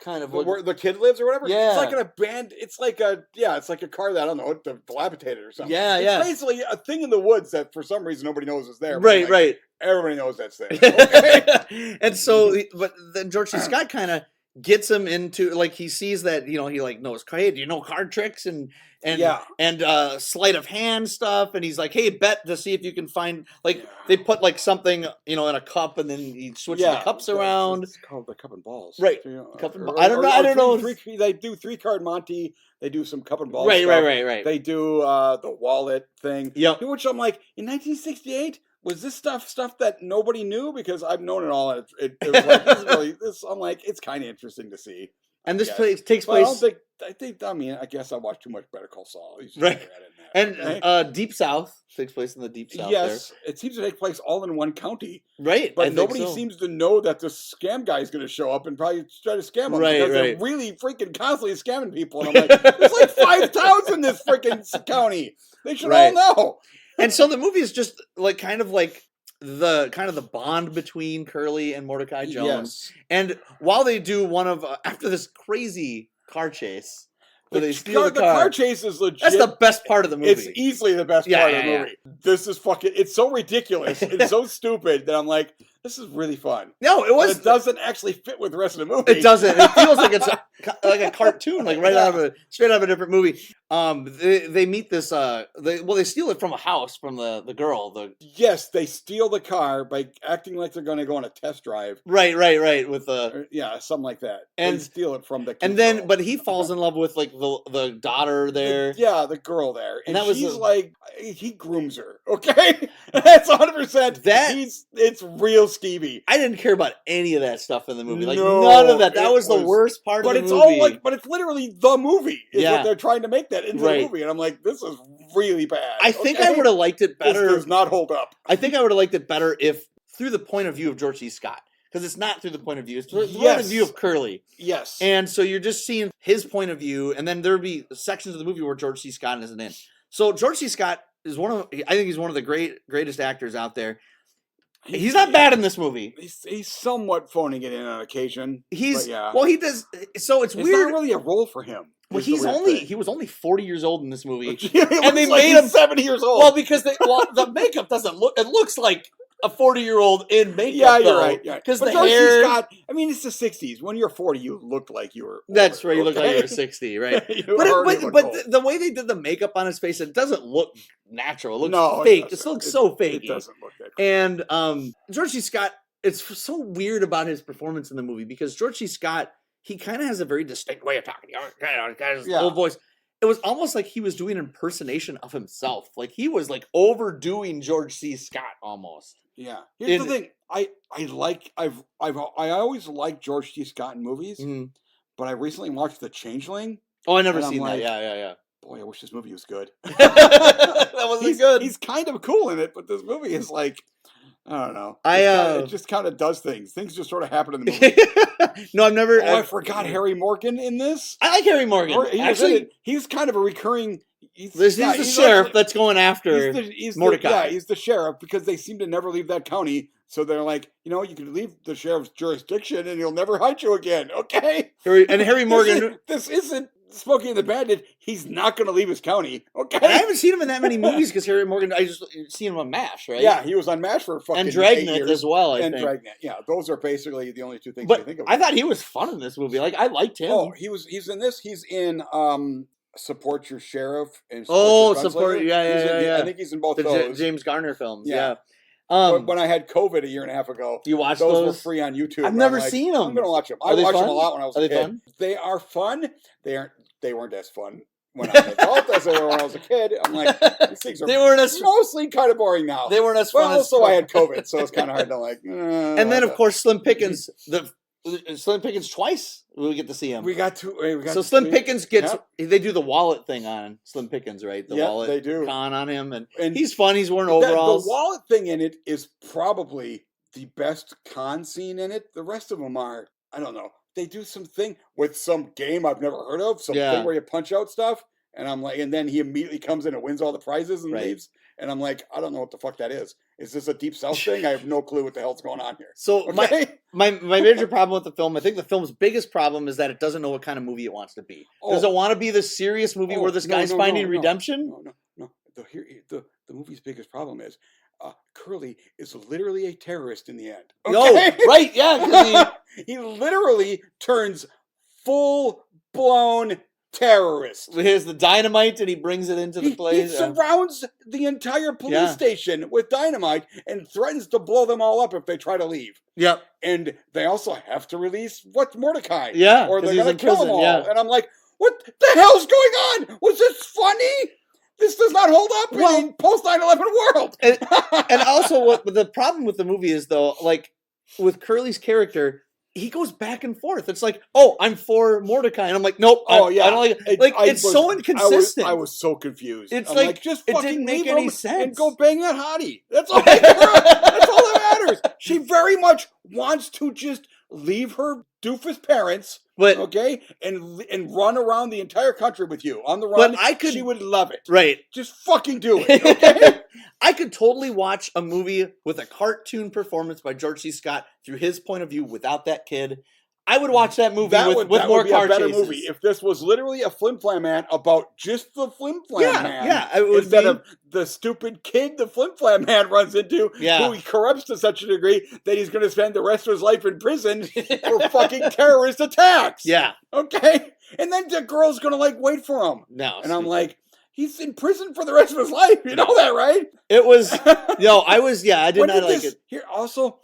kind of where the kid lives or whatever. Yeah. It's like an abandoned. It's like a car that I don't know, dilapidated or something. Yeah, it's basically a thing in the woods that for some reason nobody knows is there. Right. Everybody knows that's there. Okay? And so, but then George C. Scott kind of gets him into, like, he sees that, he like knows, hey, do you know card tricks and sleight of hand stuff? And he's like, hey, bet to see if you can find, they put like something, in a cup, and then he switches the cups around. It's called the cup and balls. Right. I don't know. They do 3-card Monty. They do some cup and balls. Right. They do the wallet thing. Yeah. Which I'm like, in 1968, was this stuff that nobody knew? Because I've known it all, and it was like I'm like, it's kind of interesting to see. And this takes place. I guess I watched too much Better Call Saul. Right. And Deep South takes place in the Deep South. Yes, it seems to take place all in one county. Right. But nobody seems to know that the scam guy is going to show up and probably try to scam them. Right. Because they're really freaking constantly scamming people. And I'm like, there's like 5 towns in this freaking county. They should all know. And so the movie is just like kind of the bond between Curly and Mordecai Jones. Yes. And while they do after this crazy car chase, where they steal the car. The car chase is legit. That's the best part of the movie. It's easily the best part of the movie. This is it's so ridiculous. It's so stupid that I'm like, this is really fun. No, it doesn't actually fit with the rest of the movie. It doesn't. It feels like it's like a cartoon, like straight out of a different movie. They meet this. They steal it from a house from the girl. Yes, they steal the car by acting like they're going to go on a test drive. Right. With something like that. And they steal it from the. And then, but he falls in love with like the daughter there. The girl there, and she's like, he grooms her. Okay, that's 100%. That it's real skeevy. I didn't care about any of that stuff in the movie. Like No, none of that. That was the worst part of the movie. But it's literally the movie. Is what they're trying to make that into the movie, and I'm like, this is really bad. I think I would have liked it better. This does not hold up. I think I would have liked it better if through the point of view of George C. Scott. Because it's not through the point of view. It's through the point of view of Curly. Yes. And so you're just seeing his point of view, and then there'd be sections of the movie where George C. Scott isn't in. So George C. Scott is I think he's one of the greatest actors out there. He's not bad in this movie. He's somewhat phoning it in on occasion. Well, he does. So it's weird. It's not really a role for him. Well, he was only 40 years old in this movie, and they made him 70 years old. Well, because the makeup doesn't look. It looks like a 40-year-old in makeup. Yeah, you're right. Because the George hair. Scott, I mean, it's the '60s. When you're 40, you looked like you were. That's right. You look like you were 60, right? but the way they did the makeup on his face, it doesn't look natural. It looks fake. It looks so fake. It doesn't look that great. And George C. Scott, it's so weird about his performance in the movie because George C. Scott, he kind of has a very distinct way of talking. His old voice. It was almost like he was doing an impersonation of himself. Like he was like overdoing George C. Scott almost. Yeah. Here's the thing. I always liked George C. Scott in movies, but I recently watched The Changeling. Oh, I never seen that. Yeah. Boy, I wish this movie was good. That wasn't good. He's kind of cool in it, but this movie is like, I don't know. It just kind of does things. Things just sort of happen in the movie. No, I've never. I forgot Harry Morgan in this. I like Harry Morgan. Actually, he's kind of a recurring. He's the sheriff that's going after Mordecai. He's the sheriff because they seem to never leave that county. So they're like, you can leave the sheriff's jurisdiction and he'll never hunt you again. Okay. Harry Morgan. This isn't Smokey and the Bandit. He's not going to leave his county. Okay. I haven't seen him in that many movies because Harry Morgan. I just seen him on MASH, right? Yeah, he was on MASH for fucking and Dragnet 8 years. As well. I think. Dragnet. Yeah, those are basically the only two things I think of. I thought he was fun in this movie. Like I liked him. Oh, he's in this. He's in Support Your Sheriff and Support. Yeah. I think he's in both those. James Garner films. Yeah. When I had COVID a year and a half ago, you watched those? Were free on YouTube. I've never seen them. I'm gonna watch them. I watched them a lot when I was a kid. Fun? They are fun. They weren't as fun when I was an adult as they were when I was a kid. I'm like, these things are mostly kind of boring now. They weren't as fun. Well, also I had COVID, so it's kind of hard to like. And then of course Slim Pickens, Slim Pickens twice. We get to see him. So Slim Pickens gets. Yep. They do the wallet thing on Slim Pickens, right? The wallet they do. con on him, and he's fun. He's wearing overalls. The wallet thing in it is probably the best con scene in it. The rest of them are, I don't know. They do something with some game I've never heard of, thing where you punch out stuff, and I'm like, and then he immediately comes in and wins all the prizes and leaves, and I'm like, I don't know what the fuck that is. Is this a Deep South thing? I have no clue what the hell's going on here. So my major problem with the film, I think the film's biggest problem is that it doesn't know what kind of movie it wants to be. Does it want to be this serious movie where this guy's finding redemption? No. The movie's biggest problem is Curly is literally a terrorist in the end. Okay? No, right? Yeah, he literally turns full-blown terrorist. He has the dynamite and he brings it into the place. He surrounds the entire police station with dynamite and threatens to blow them all up if they try to leave. Yep. And they also have to release Mordecai. Yeah. Or they're going to kill them all. Yeah. And I'm like, what the hell's going on? Was this funny? This does not hold up in post 9/11 world. And also, what the problem with the movie is, though, like with Curly's character, he goes back and forth. It's like, I'm for Mordecai, and I'm like, nope. I don't like it. It's so inconsistent. I was so confused. It's like just it didn't make any sense. And go bang that hottie. That's all. That's all that matters. She very much wants to just leave her doofus parents, and run around the entire country with you on the run. But she would love it. Right. Just fucking do it. Okay. I could totally watch a movie with a cartoon performance by George C. Scott through his point of view without that kid. I would watch that movie with more car a better chases. Movie if this was literally a Flim Flam Man about just the Flim Flam Man. Yeah, it would instead of the stupid kid the Flim Flam Man runs into, who he corrupts to such a degree that he's going to spend the rest of his life in prison for fucking terrorist attacks. Yeah. Okay? And then the girl's going to wait for him. No. And I'm like, he's in prison for the rest of his life. You know that, right? It was, I did not like it. Here, also,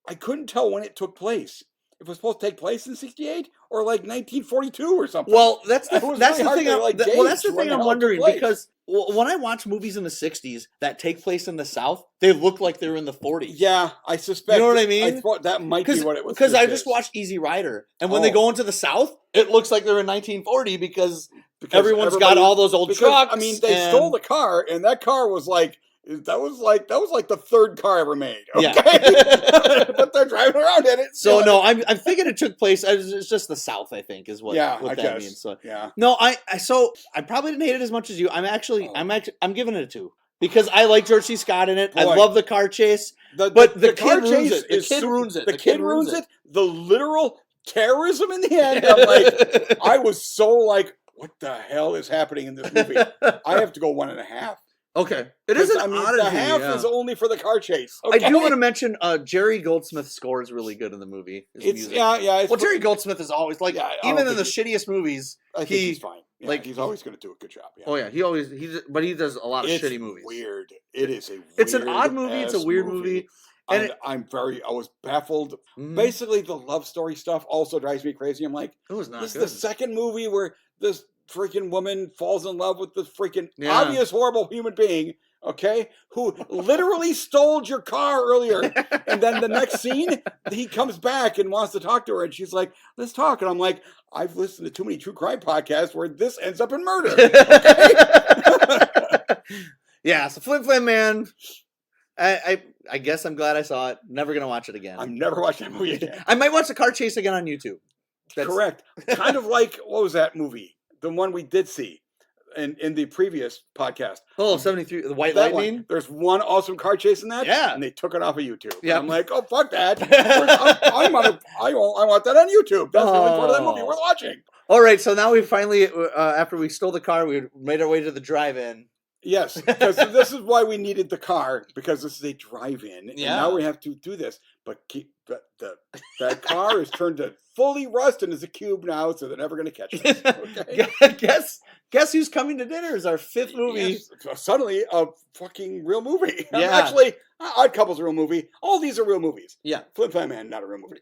I couldn't tell when it took place. if it was supposed to take place in 68 or like 1942 or something. Well, that's the thing. That's the thing I'm wondering, because when I watch movies in the 60s that take place in the South, they look like they're in the 40s. Yeah, I suspect. You know what I mean? I thought that might be what it was. Because I just watched Easy Rider, and when they go into the South, it looks like they're in 1940 because everyone's got all those old trucks. I mean, they stole the car, and that car was like. That was like the third car ever made. Okay? Yeah. But they're driving around in it. So no, I'm thinking it took place. It's just the South, I think, is what I that guess. means. So yeah. No, I probably didn't hate it as much as you. I'm giving it a 2 because I like George C. Scott in it. Boy. I love the car chase. But the kid ruins it. The kid ruins it. The kid ruins it. The literal terrorism in the end. I'm like, I was so like, what the hell is happening in this movie? I have to go 1.5. Okay, it is an oddity. The half is only for the car chase. Okay? I do want to mention Jerry Goldsmith's score is really good in the movie. Well, Jerry Goldsmith is always like, even in the shittiest movies, he's fine. Yeah, like he's always going to do a good job. Yeah. Oh yeah, but he does a lot of shitty movies. Weird. It is a. It's an odd movie. It's a weird movie. And I was baffled. Mm-hmm. Basically, the love story stuff also drives me crazy. I'm like, it was not this good. is the second movie where this freaking woman falls in love with this freaking obvious horrible human being, okay, who literally stole your car earlier, and then the next scene he comes back and wants to talk to her, and she's like, let's talk, and I'm like, I've listened to too many true crime podcasts where this ends up in murder. Okay? Yeah, so Flim Flam Man, I guess I'm glad I saw it. Never gonna watch it again. I'm never watching that movie again. I might watch the car chase again on YouTube. That's correct. Kind of like, what was that movie? The one we did see in the previous podcast. Oh, 73, the White Lightning? One. There's one awesome car chase in that. Yeah. And they took it off of YouTube. Yeah. I'm like, oh, fuck that. I want that on YouTube. That's the only part of that movie worth watching. All right, so now we finally, after we stole the car, we made our way to the drive-in. Yes, because this is why we needed the car, because this is a drive-in. And now we have to do this. But that car is turned to fully rust and is a cube now, so they're never going to catch us. Okay? Guess who's coming to dinner is our 5th movie. Yes, suddenly a fucking real movie. Yeah. Actually, Odd Couple's a real movie. All these are real movies. Yeah. Flim Flam Man, not a real movie.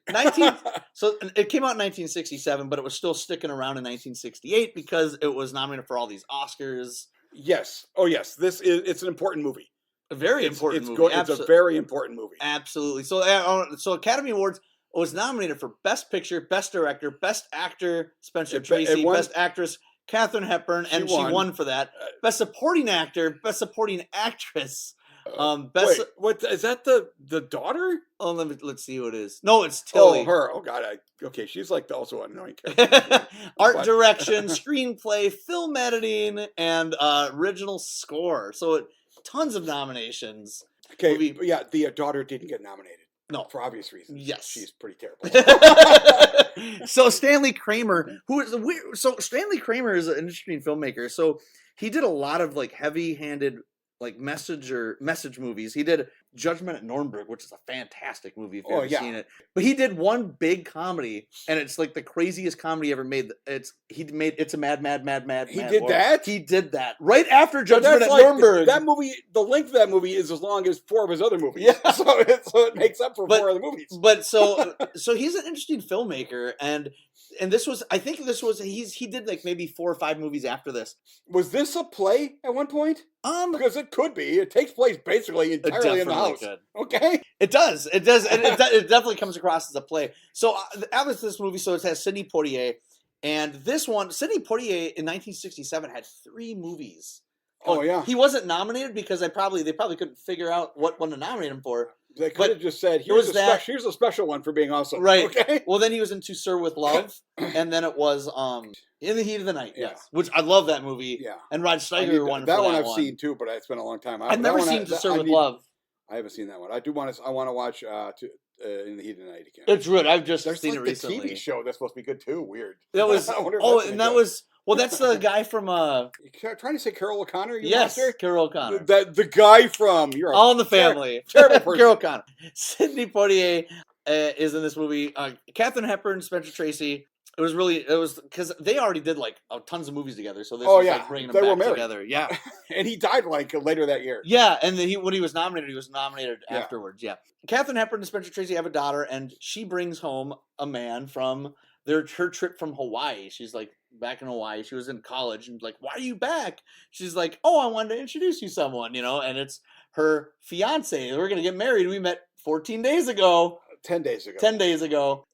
So it came out in 1967, but it was still sticking around in 1968 because it was nominated for all these Oscars. Yes. Oh, yes. It's an important movie. A very important movie. It's a very important movie. Absolutely. So Academy Awards was nominated for Best Picture, Best Director, Best Actor, Spencer Tracy, Best Actress, Katharine Hepburn, and she won for that. Best Supporting Actor, Best Supporting Actress. Wait, what is that? The daughter? Oh, let's see who it is. No, it's Tilly. Oh, her. Oh God. Okay, she's like also an annoying character. Art direction, screenplay, film editing, and original score. So tons of nominations. Okay, the daughter didn't get nominated. No, for obvious reasons. Yes, she's pretty terrible. So Stanley Kramer, Stanley Kramer is an interesting filmmaker. So he did a lot of like heavy-handed like message movies. He did Judgment at Nuremberg, which is a fantastic movie if you've ever seen it. But he did one big comedy, and it's like the craziest comedy ever made. It's a Mad He did that? He did that right after Judgment at Nuremberg. That movie, the length of that movie is as long as 4 of his other movies. Yeah. So it makes up for 4 other movies. But so he's an interesting filmmaker, and he did like maybe 4 or 5 movies after this. Was this a play at one point? Because it could be. It takes place basically entirely in the house. Could. Okay. It does. It definitely comes across as a play. So after this movie, so it has Sidney Poitier, and this one, Sidney Poitier in 1967 had 3 movies. Oh yeah. He wasn't nominated because they probably couldn't figure out what one to nominate him for. They could have just said, here's a special one for being awesome. Right. Okay. Well, then he was in To Sir with Love, and then it was In the Heat of the Night. Yes. Which I love that movie. Yeah. And Rod Steiger won for that one. That one I've seen too, but it's been a long time. I've never seen To Sir with Love. I haven't seen that one. I want to watch In the Heat of the Night again. It's good. I've just seen it recently. There's a TV show that's supposed to be good too. Weird. That was that's the guy from You're trying to say Carol O'Connor? Yes, Carol O'Connor. The guy from All in the Family. Terrible person. Carol O'Connor. Sidney Poitier is in this movie. Katharine Hepburn, Spencer Tracy. It was because they already did like tons of movies together. So this was like bringing them back together. Yeah. And he died like later that year. Yeah. And then when he was nominated afterwards. Yeah. Katharine Hepburn and Spencer Tracy have a daughter, and she brings home a man from her trip from Hawaii. She's like back in Hawaii. She was in college and like, why are you back? She's like, oh, I wanted to introduce you to someone, and it's her fiance. We're going to get married. We met 14 days ago. 10 days ago. 10 days ago.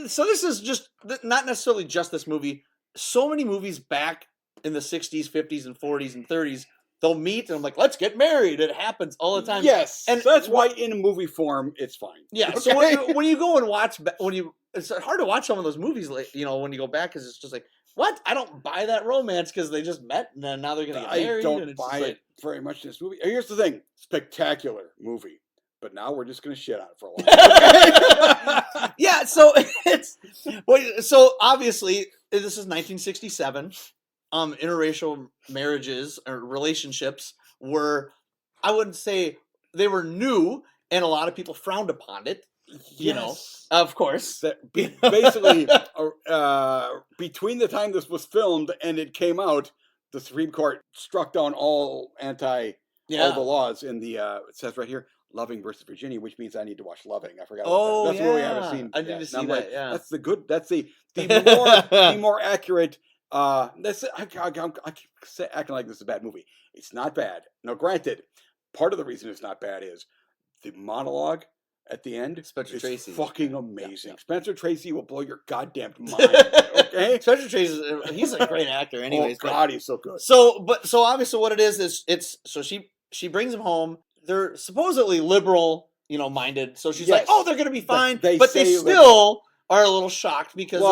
So this is just not necessarily just this movie. So many movies back in the 60s, 50s, and 40s and 30s, they'll meet and I'm like, let's get married. It happens all the time. Yes. And so that's why in movie form, it's fine. Yeah. Okay? So when you go and watch, it's hard to watch some of those movies, when you go back, because it's just like, what? I don't buy that romance because they just met and then now they're going to get married. I don't buy it very much in this movie. Here's the thing. Spectacular movie. But now we're just going to shit on it for a while. Yeah, so obviously this is 1967. Interracial marriages or relationships were, I wouldn't say they were new, and a lot of people frowned upon it. Of course. Basically, between the time this was filmed and it came out, the Supreme Court struck down all the laws in the. It says right here. Loving versus Virginia, which means I need to watch Loving. I forgot. That's what we haven't seen. I need to see that. Yeah, that's the more accurate. I keep acting like this is a bad movie. It's not bad. Now, granted, part of the reason it's not bad is the monologue at the end. Spencer Tracy, fucking amazing. Yeah. Spencer Tracy will blow your goddamn mind. Okay, Spencer Tracy, he's a great actor. Anyways, God, he's so good. So obviously, what it is she brings him home. They're supposedly liberal, minded. So she's like, "Oh, they're going to be fine," but they still are a little shocked because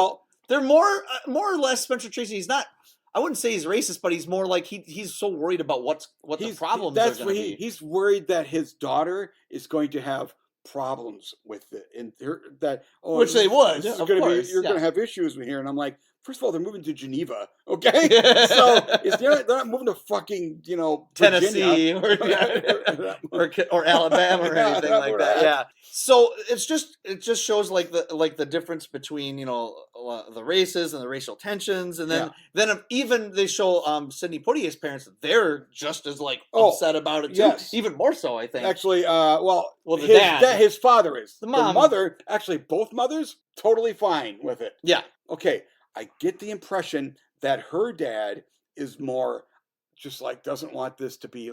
they're more or less Spencer Tracy. He's not. I wouldn't say he's racist, but he's more like he's so worried about what the problems are going to be. He's worried that his daughter is going to have problems with it, and which they would. You're going to have issues with here, and I'm like. First of all, they're moving to Geneva, okay? So they're not moving to fucking, Tennessee or Alabama or anything like that. Yeah. So it just shows like the difference between the races and the racial tensions, and then even they show Sidney Poitier's parents. They're just as upset about it too, even more so, I think. Actually, the dad, his father is the mom. The mother, actually, both mothers totally fine with it. Yeah. Okay. I get the impression that her dad is more just doesn't want this to be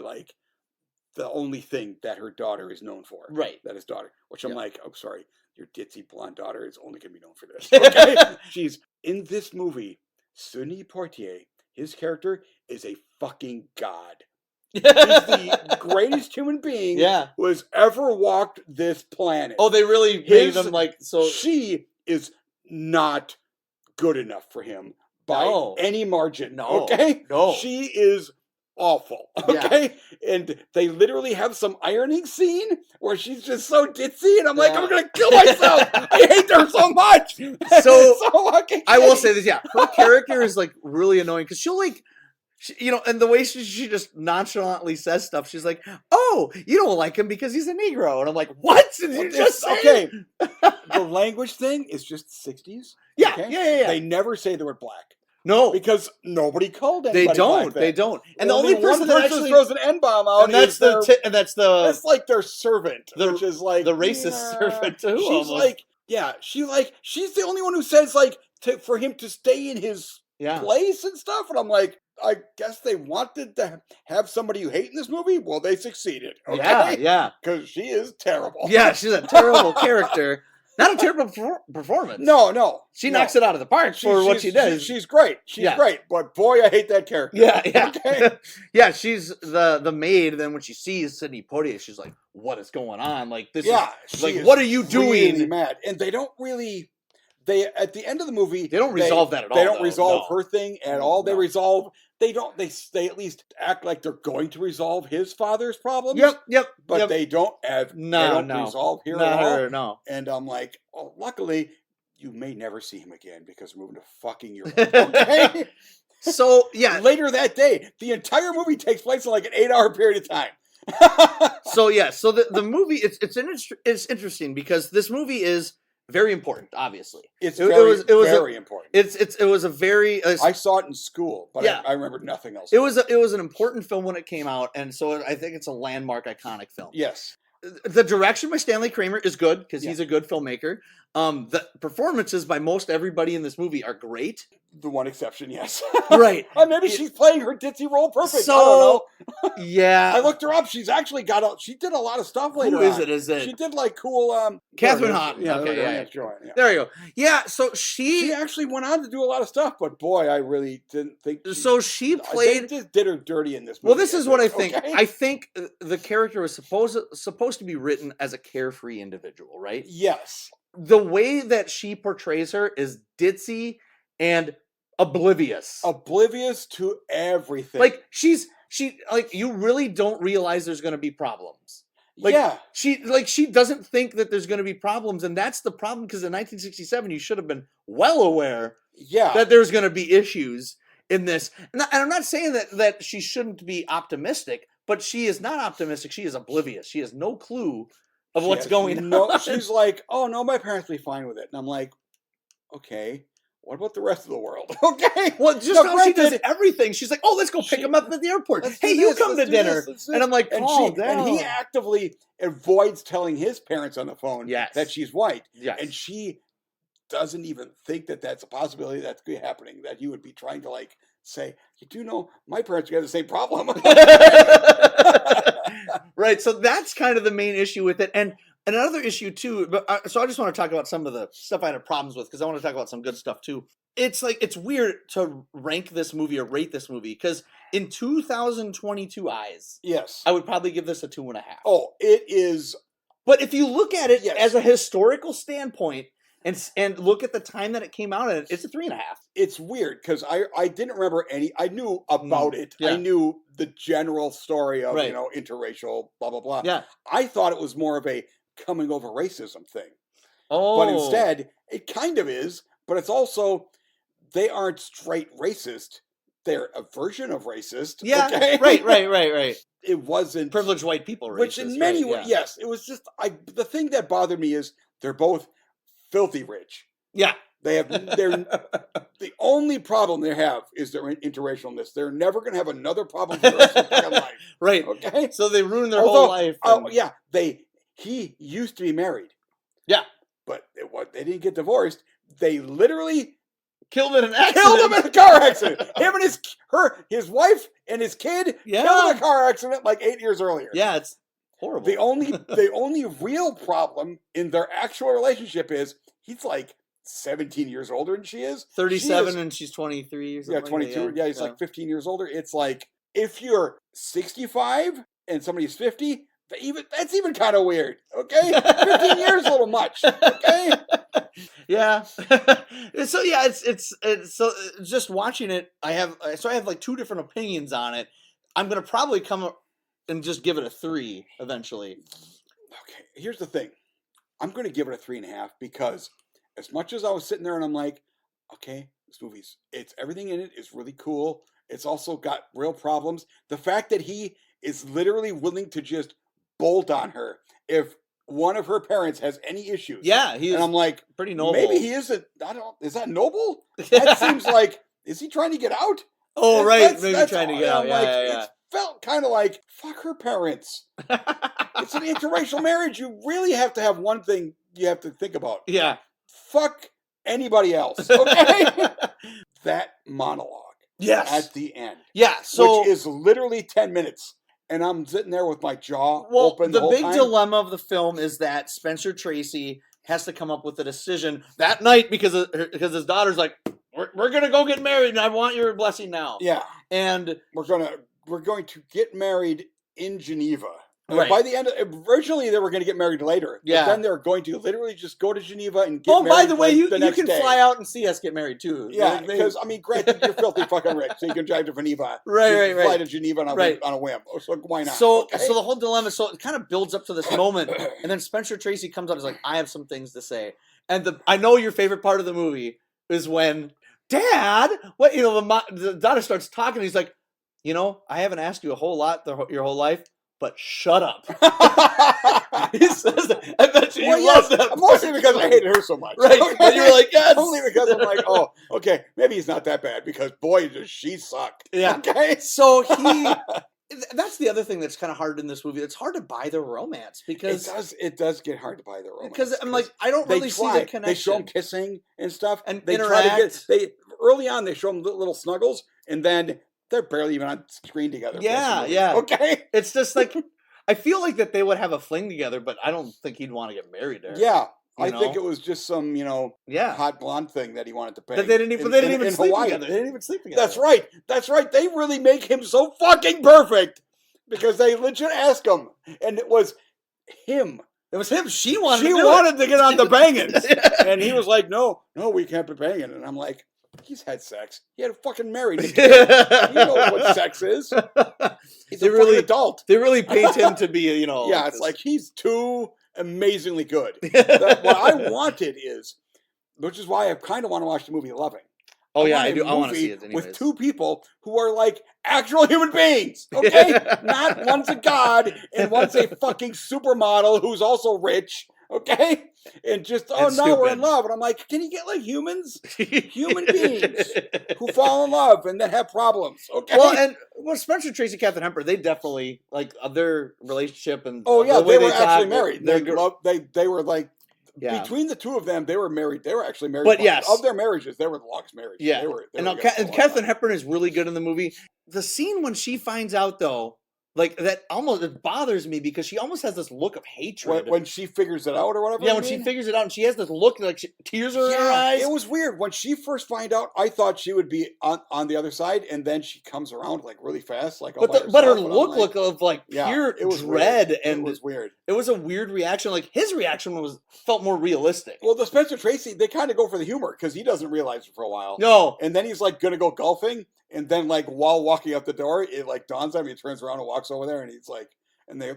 the only thing that her daughter is known for. Right. That his daughter. Which I'm like, oh, sorry, your ditzy blonde daughter is only going to be known for this. Okay? She's in this movie. Sidney Poitier, his character, is a fucking god. He's the greatest human being who has ever walked this planet. Oh, they really made them so. She is not good enough for him by any margin. No. Okay? No. She is awful. Okay? Yeah. And they literally have some ironing scene where she's just so ditzy, and I'm like, I'm gonna kill myself. I hate her so much. So I will say this, her character is really annoying because she'll and the way she just nonchalantly says stuff, she's like, "Oh, you don't like him because he's a Negro," and I'm like, "What did you just say?" Okay, the language thing is just the 60s. Yeah, okay? yeah. They never say the word black. No, because nobody called anybody. They don't. And the only person that actually throws an N-bomb out, and that's that's like their servant, which is like the racist servant too. She's almost. She's the only one who says for him to stay in his place and stuff, and I'm like. I guess they wanted to have somebody you hate in this movie. Well, they succeeded. Okay? Yeah. Because she is terrible. Yeah, she's a terrible character. Not a terrible performance. No. She knocks it out of the park for what she does. She's great. She's great. But boy, I hate that character. Yeah. Okay? Yeah, she's the maid. Then when she sees Sidney Poitier, she's like, "What is going on? This is what are you doing?" Really mad. And they don't really. At the end of the movie, they don't resolve that at all. They don't resolve her thing at all. They resolve. They don't. They at least act like they're going to resolve his father's problems. Yep. But they don't have. No. Resolve here at all. No. And I'm like, oh, luckily, you may never see him again because we're moving to fucking Europe. Okay. So later that day, the entire movie takes place in an 8-hour period of time. So the movie it's interesting because this movie is. very important, obviously. It was very important. It was a very... I saw it in school, but yeah. I remember nothing else. It was an important film when it came out, and so I think it's a landmark, iconic film. Yes. The direction by Stanley Kramer is good, because he's a good filmmaker. The performances by most everybody in this movie are great. The one exception, yes. Right. Maybe she's playing her ditzy role perfect. I don't know. Yeah. I looked her up. She's actually she did a lot of stuff later on. Who is it? Is it? She did like cool... Catherine Hahn. Yeah, okay, yeah. There you go. Yeah, so she actually went on to do a lot of stuff, but boy, I really didn't think... she played... They just did her dirty in this movie. Well, this is what I think. Okay? I think the character was supposed to be written as a carefree individual, right? Yes. The way that she portrays her is ditzy and oblivious to everything. Like she you really don't realize there's going to be problems. Like, she doesn't think that there's going to be problems, and that's the problem, because in 1967 you should have been well aware that there's going to be issues in this. And I'm not saying that she shouldn't be optimistic, but she is not optimistic. She is oblivious. She has no clue of what's going on. She's like, oh no, my parents will be fine with it. And I'm like, okay, what about the rest of the world? Okay. Well, just how she does everything. She's like, oh, let's go pick him up at the airport. Hey, you come to dinner. And I'm like, calm down. And he actively avoids telling his parents on the phone that she's white. Yes. And she doesn't even think that that's a possibility that's happening, that he would be trying to like say, you do know my parents have the same problem. Right. So that's kind of the main issue with it. And another issue too, so I just want to talk about some of the stuff I had problems with, because I want to talk about some good stuff too. It's like, it's weird to rank this movie or rate this movie, because in 2022 eyes, yes, I would probably give this a 2.5. Oh, it is. But if you look at it as a historical standpoint and look at the time that it came out in, it's a 3.5. It's weird, because I didn't remember I knew about it. Yeah. I knew the general story of, interracial, blah, blah, blah. Yeah. I thought it was more of a coming over racism thing. Oh. But instead, it kind of is, but it's also, they aren't straight racist. They're a version of racist. Yeah, okay? Right. It wasn't... Privileged white people racist. Which in many ways, yes. It was just, the thing that bothered me is they're both filthy rich. Yeah. They're the only problem they have is their interracialness. They're never going to have another problem for the rest of their life. Right. Okay? So they ruin their whole life. Oh, yeah. He used to be married. Yeah. But they didn't get divorced. They literally killed him in an accident. Killed him in a car accident. Him and his wife and his kid killed in a car accident like 8 years earlier. Yeah, it's horrible. The only real problem in their actual relationship is he's like 17 years older than she is. 37 and she's 23 or something. Yeah, 22. Yeah, he's like 15 years older. It's like, if you're 65 and somebody's 50, that's even kind of weird. Okay? 15 years is a little much. Okay? Yeah. So yeah, it's so just watching it, I have like two different opinions on it. I'm going to probably come and just give it a 3 eventually. Okay, here's the thing. I'm going to give it a 3.5, because as much as I was sitting there and I'm like, okay, this movie's, everything in it is really cool. It's also got real problems. The fact that he is literally willing to just bolt on her if one of her parents has any issues. Yeah, and I'm like, pretty noble. Maybe he isn't. Is that noble? That seems like, is he trying to get out? Oh, right. Maybe trying to get out. Yeah. It felt kind of like, fuck her parents. It's an interracial marriage. You really have to have one thing you have to think about. Yeah. Fuck anybody else. Okay? That monologue. Yes. At the end. Yeah. So, which is literally 10 minutes. And I'm sitting there with my jaw open the whole time. The big dilemma of the film is that Spencer Tracy has to come up with a decision that night, because his daughter's like, we're going to go get married and I want your blessing now. Yeah. And we're going to get married in Geneva. Right. By the end, originally they were going to get married later. Yeah. But then they're going to literally just go to Geneva and get married. Oh, by the way, you can day. Fly out and see us get married too. Yeah, because granted, you're filthy fucking rich, so you can drive to Geneva. Right. Fly to Geneva on a whim. So why not? So the whole dilemma. So it kind of builds up to this moment, and then Spencer Tracy comes out and is like, "I have some things to say." And I know your favorite part of the movie is when Dad, the daughter starts talking. And he's like, I haven't asked you a whole lot your whole life. But shut up. He says that. I bet you yes, love that. Mostly because I hated her so much. Right. Okay? And you were like, yes. Only because I'm like, oh, okay, maybe he's not that bad because boy, does she suck. Yeah. Okay. So that's the other thing that's kind of hard in this movie. It's hard to buy the romance because it does get hard to buy the romance because I'm like, I don't really see the connection. They show them kissing and stuff, and they interact. Early on they show them little snuggles, and then they're barely even on screen together. Yeah, yeah. Okay. It's just like I feel like that they would have a fling together, but I don't think he'd want to get married there. Yeah. I think it was just some, hot blonde thing that he wanted to pay. But they didn't even sleep Hawaii. together. They didn't even sleep together. That's right. That's right. They really make him so fucking perfect because they legit asked him, and it was him. It was him. She wanted to get on the bangins, and he was like, "No, we can't be banging." And I'm like, "He's had sex. He had a fucking married. He knows what sex is. He's a fucking adult." They really paint him to be, Yeah, it's like he's too amazingly good. What I wanted is, which is why I kind of want to watch the movie Loving. Oh yeah, I do. I want to see it anyways. With two people who are like actual human beings, okay? Not one's a god and one's a fucking supermodel who's also rich, okay? And just now we're in love, and I'm like, can you get like human beings who fall in love and then have problems, okay? Well, Spencer Tracy, Katharine Hepburn, they definitely like their relationship and they were actually married. They were like. Yeah. Between the two of them, they were married. They were actually married. But yes, of their marriages, they were the longest marriage. Yeah, and Katharine Hepburn is really good in the movie. The scene when she finds out, though, like that it bothers me because she almost has this look of hatred when she figures it out or whatever. Yeah, when she figures it out, and she has this look like tears are in her eyes. It was weird when she first find out. I thought she would be on the other side, and then she comes around like really fast, like. But her look of like pure dread, weird. And it was weird. It was a weird reaction. Like his reaction felt more realistic. Well, the Spencer Tracy, they kind of go for the humor because he doesn't realize it for a while. No, and then he's like gonna go golfing. And then, like, while walking out the door, it, like, dawns on him. He turns around and walks over there, and he's like, and they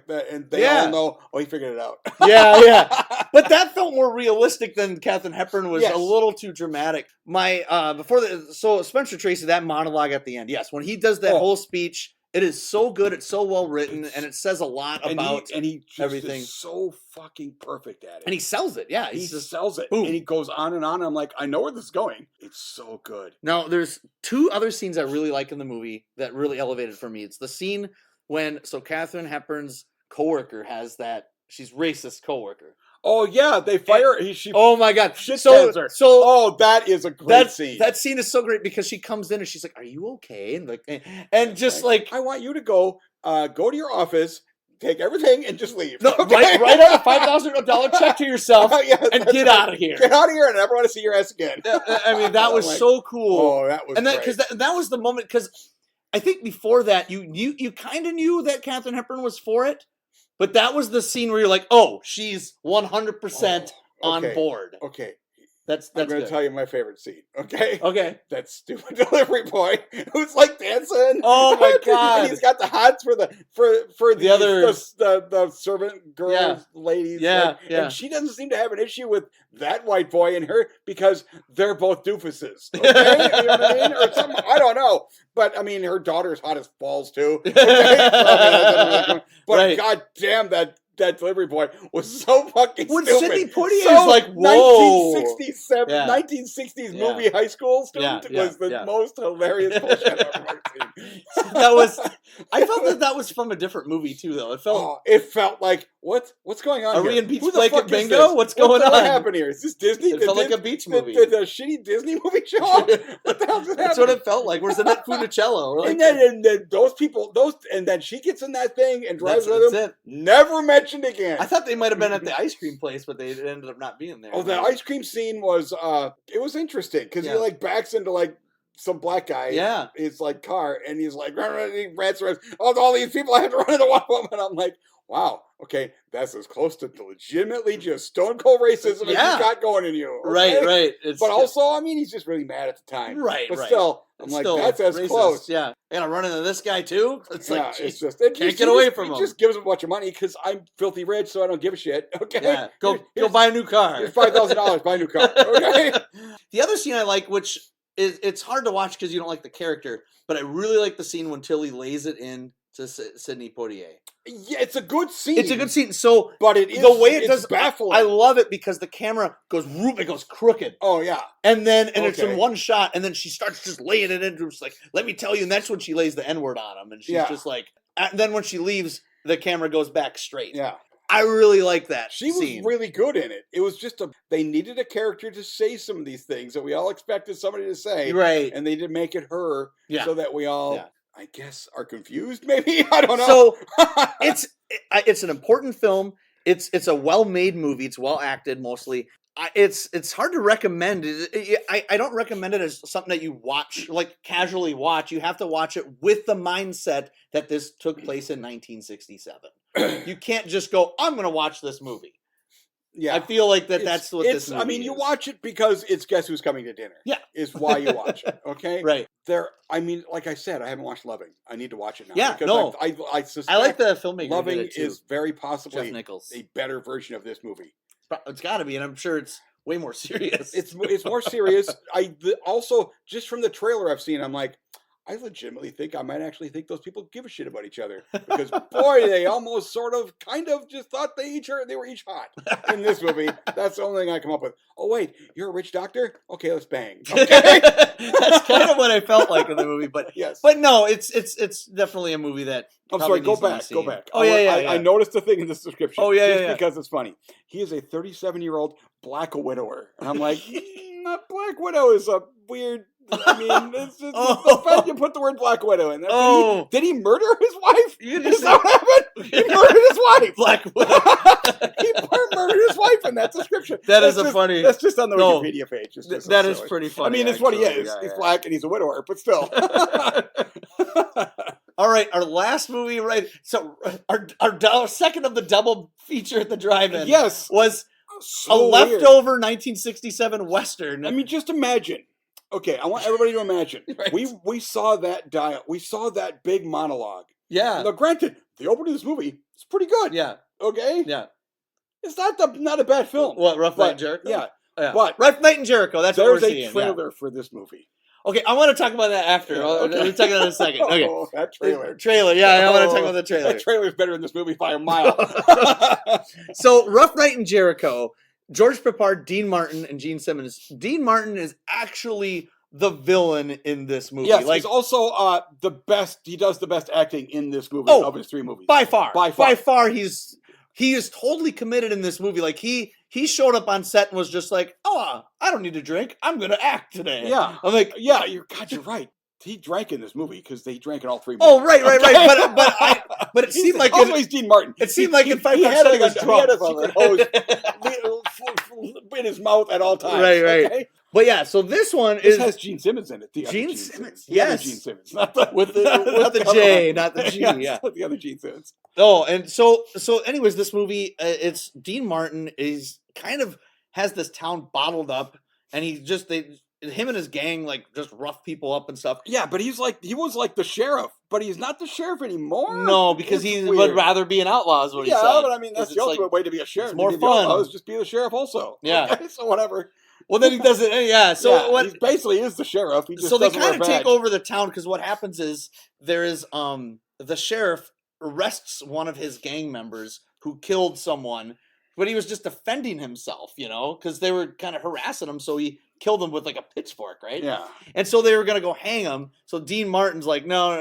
all know, he figured it out. Yeah. But that felt more realistic than Katharine Hepburn was a little too dramatic. So Spencer Tracy, that monologue at the end, yes, when he does that whole speech, it is so good, it's so well written, and it says a lot about everything. Is so fucking perfect at it. And he sells it, yeah. He just sells it. Boom. And he goes on and on. I'm like, I know where this is going. It's so good. Now, there's two other scenes I really like in the movie that really elevated for me. It's the scene when, Katharine Hepburn's coworker has that, she's racist coworker. Oh yeah, they fire. Oh my god! That is a great scene. That scene is so great because she comes in and she's like, "Are you okay?" And just like, I want you to go to your office, take everything, and just leave. No, okay? write out a $5,000 check to yourself and get out of here. Get out of here, and I never want to see your ass again. I mean, that was so cool. Oh, that was great. Because that was the moment. Because I think before that, you kind of knew that Katharine Hepburn was for it. But that was the scene where you're like, oh, she's 100% on board. Okay. I'm going to tell you my favorite scene, okay? Okay. That stupid delivery boy who's like dancing. Oh my god! And he's got the hots for the servant girls, ladies. Yeah, And she doesn't seem to have an issue with that white boy and her because they're both doofuses. Okay, you know what I mean? Or something. I don't know, but I mean, her daughter's hot as balls too. Okay? But god damn that delivery boy was so fucking stupid. Sidney Poitier is like, whoa. 1960s movie high school student was the most hilarious bullshit I've ever seen. I felt that was from a different movie too, though. It felt like, what's going on here? Are we in Beach Blake and Bingo? What's going on? What happened here? Is this Disney? It felt like a beach movie. Did a shitty Disney movie show up? What the hell just happened? That's what it felt like. Where's Annette Funicello? And then those people, and then she gets in that thing and drives with him. Never mentioned again. I thought they might have been at the ice cream place, but they ended up not being there. Oh, the ice cream scene was it was interesting because he like backs into like some black guy. Yeah, his like car, and he's like he rants around. All these people I have to run into one woman. I'm like, wow, okay, that's as close to legitimately just stone cold racism as you got going in you. Okay? Right. But also, I mean, he's just really mad at the time. Right. But still, I'm like, that's as racist. Close. Yeah. And I run into this guy too. It's like, it's just can't get away from him. He just gives him a bunch of money because I'm filthy rich, so I don't give a shit. Okay. Yeah. Go buy a new car. Here's $5,000. Buy a new car. Okay. The other scene I like, which is it's hard to watch because you don't like the character, but I really like the scene when Tilly lays it in to Sidney Poitier. Yeah, it's a good scene. It's a good scene. So, but it is the way it does baffling. I love it because the camera goes it goes crooked. Oh yeah, and it's in one shot, and then she starts just laying it in. It's like, let me tell you, and that's when she lays the N-word on him, and she's just like, and then when she leaves, the camera goes back straight. Yeah. I really like that. She was really good in it. It was just they needed a character to say some of these things that we all expected somebody to say, right? And they did make it her, so that we all, I guess, are confused. Maybe I don't know. So it's an important film. It's a well-made movie. It's well acted mostly. It's hard to recommend. I don't recommend it as something that you watch, like casually watch. You have to watch it with the mindset that this took place in 1967. You can't just go, I'm going to watch this movie. Yeah, I feel like that's what this movie is. I mean, you watch it because it's Guess Who's Coming to Dinner. Yeah, is why you watch it. Okay, right. I mean, like I said, I haven't watched Loving. I need to watch it now. Yeah, because I suspect I like the filmmaker. Loving is very possibly Jeff Nichols. A better version of this movie. It's got to be, and I'm sure it's way more serious. It's more serious. Also, just from the trailer I've seen, I'm like, I legitimately think I might actually think those people give a shit about each other, because boy, they almost sort of kind of just thought they were each hot in this movie. That's the only thing I come up with. Oh wait, you're a rich doctor? Okay, let's bang. Okay? That's kind of what I felt like in the movie, but yes, but no, it's definitely a movie that. I'm sorry. Go back. Oh yeah. I noticed the thing in this description. Oh yeah, because it's funny. He is a 37-year-old black widower, and I'm like, not Black Widow is a weird. I mean, it's just the fact you put the word Black Widow in there. Did he murder his wife? Is that what happened? He murdered his wife. Black Widow. He murdered his wife in that description. That's funny. That's just on the Wikipedia page. That is pretty funny. I mean, it's what he is. He's black and he's a widower, but still. All right, our last movie, right? So our second of the double feature at the drive-in, was a leftover 1967 Western. I mean, just imagine. Okay, I want everybody to imagine. Right. We saw that we saw that big monologue. Yeah. Now, granted, the opening of this movie is pretty good. Yeah. Okay. Yeah. It's not a bad film. What, Rough Night in Jericho? Yeah. But Rough Night in Jericho. That's what we're seeing. There's a trailer for this movie. Okay, I want to talk about that after. Okay. We'll talk about it in a second. Okay. Oh, that trailer. Yeah, I want to talk about the trailer. That trailer is better than this movie by a mile. So, Rough Night in Jericho, George Peppard, Dean Martin, and Gene Simmons. Dean Martin is actually the villain in this movie. Yes, he's also the best. He does the best acting in this movie of his three movies. By far, he is totally committed in this movie. Like he showed up on set and was just like, "Oh, I don't need to drink. I'm gonna act today." Yeah, I'm like, "Yeah, you're right." He drank in this movie because they drank in all three movies. Oh, right. But it seemed like he's Dean Martin. It seemed like in Five Nights he was drunk. He had a secret hose in his mouth at all times. Right. Okay? But yeah, so this has Gene Simmons in it. Gene Simmons, yes, Gene Simmons, with the J, not the G. Yeah, the other Gene Simmons. Oh, and so anyways, this movie, it's Dean Martin kind of has this town bottled up, and him and his gang like just rough people up and stuff. Yeah, but he was like the sheriff, but he's not the sheriff anymore. No, because he would rather be an outlaw. Is what he said. Yeah, but I mean that's the ultimate way to be a sheriff. It's more fun. Just be the sheriff also. Yeah. Okay, so whatever. Well, then he does it. Yeah. So he basically is the sheriff. He just so they kind of take over the town because what happens is there is the sheriff arrests one of his gang members who killed someone, but he was just defending himself, because they were kind of harassing him. So he killed him with like a pitchfork, right? Yeah. And so they were gonna go hang him. So Dean Martin's like, no,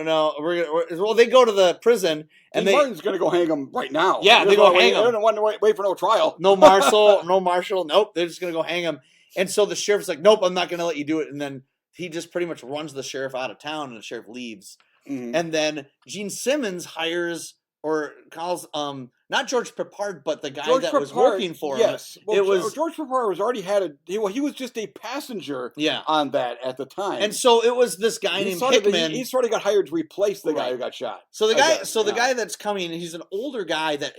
they go to the prison and Dean Martin's gonna go hang him right now. Yeah, they go hang him. They don't want to wait for no trial. No marshal. Nope, they're just gonna go hang him. And so the sheriff's like, nope, I'm not going to let you do it. And then he just pretty much runs the sheriff out of town, and the sheriff leaves. Mm-hmm. And then Gene Simmons hires or calls, not George Peppard, but the guy was working for him. Yes. Well, George Peppard was already he was just a passenger on that at the time. And so it was this guy named Hickman. He sort of got hired to replace the guy who got shot. So the guy that's coming, he's an older guy that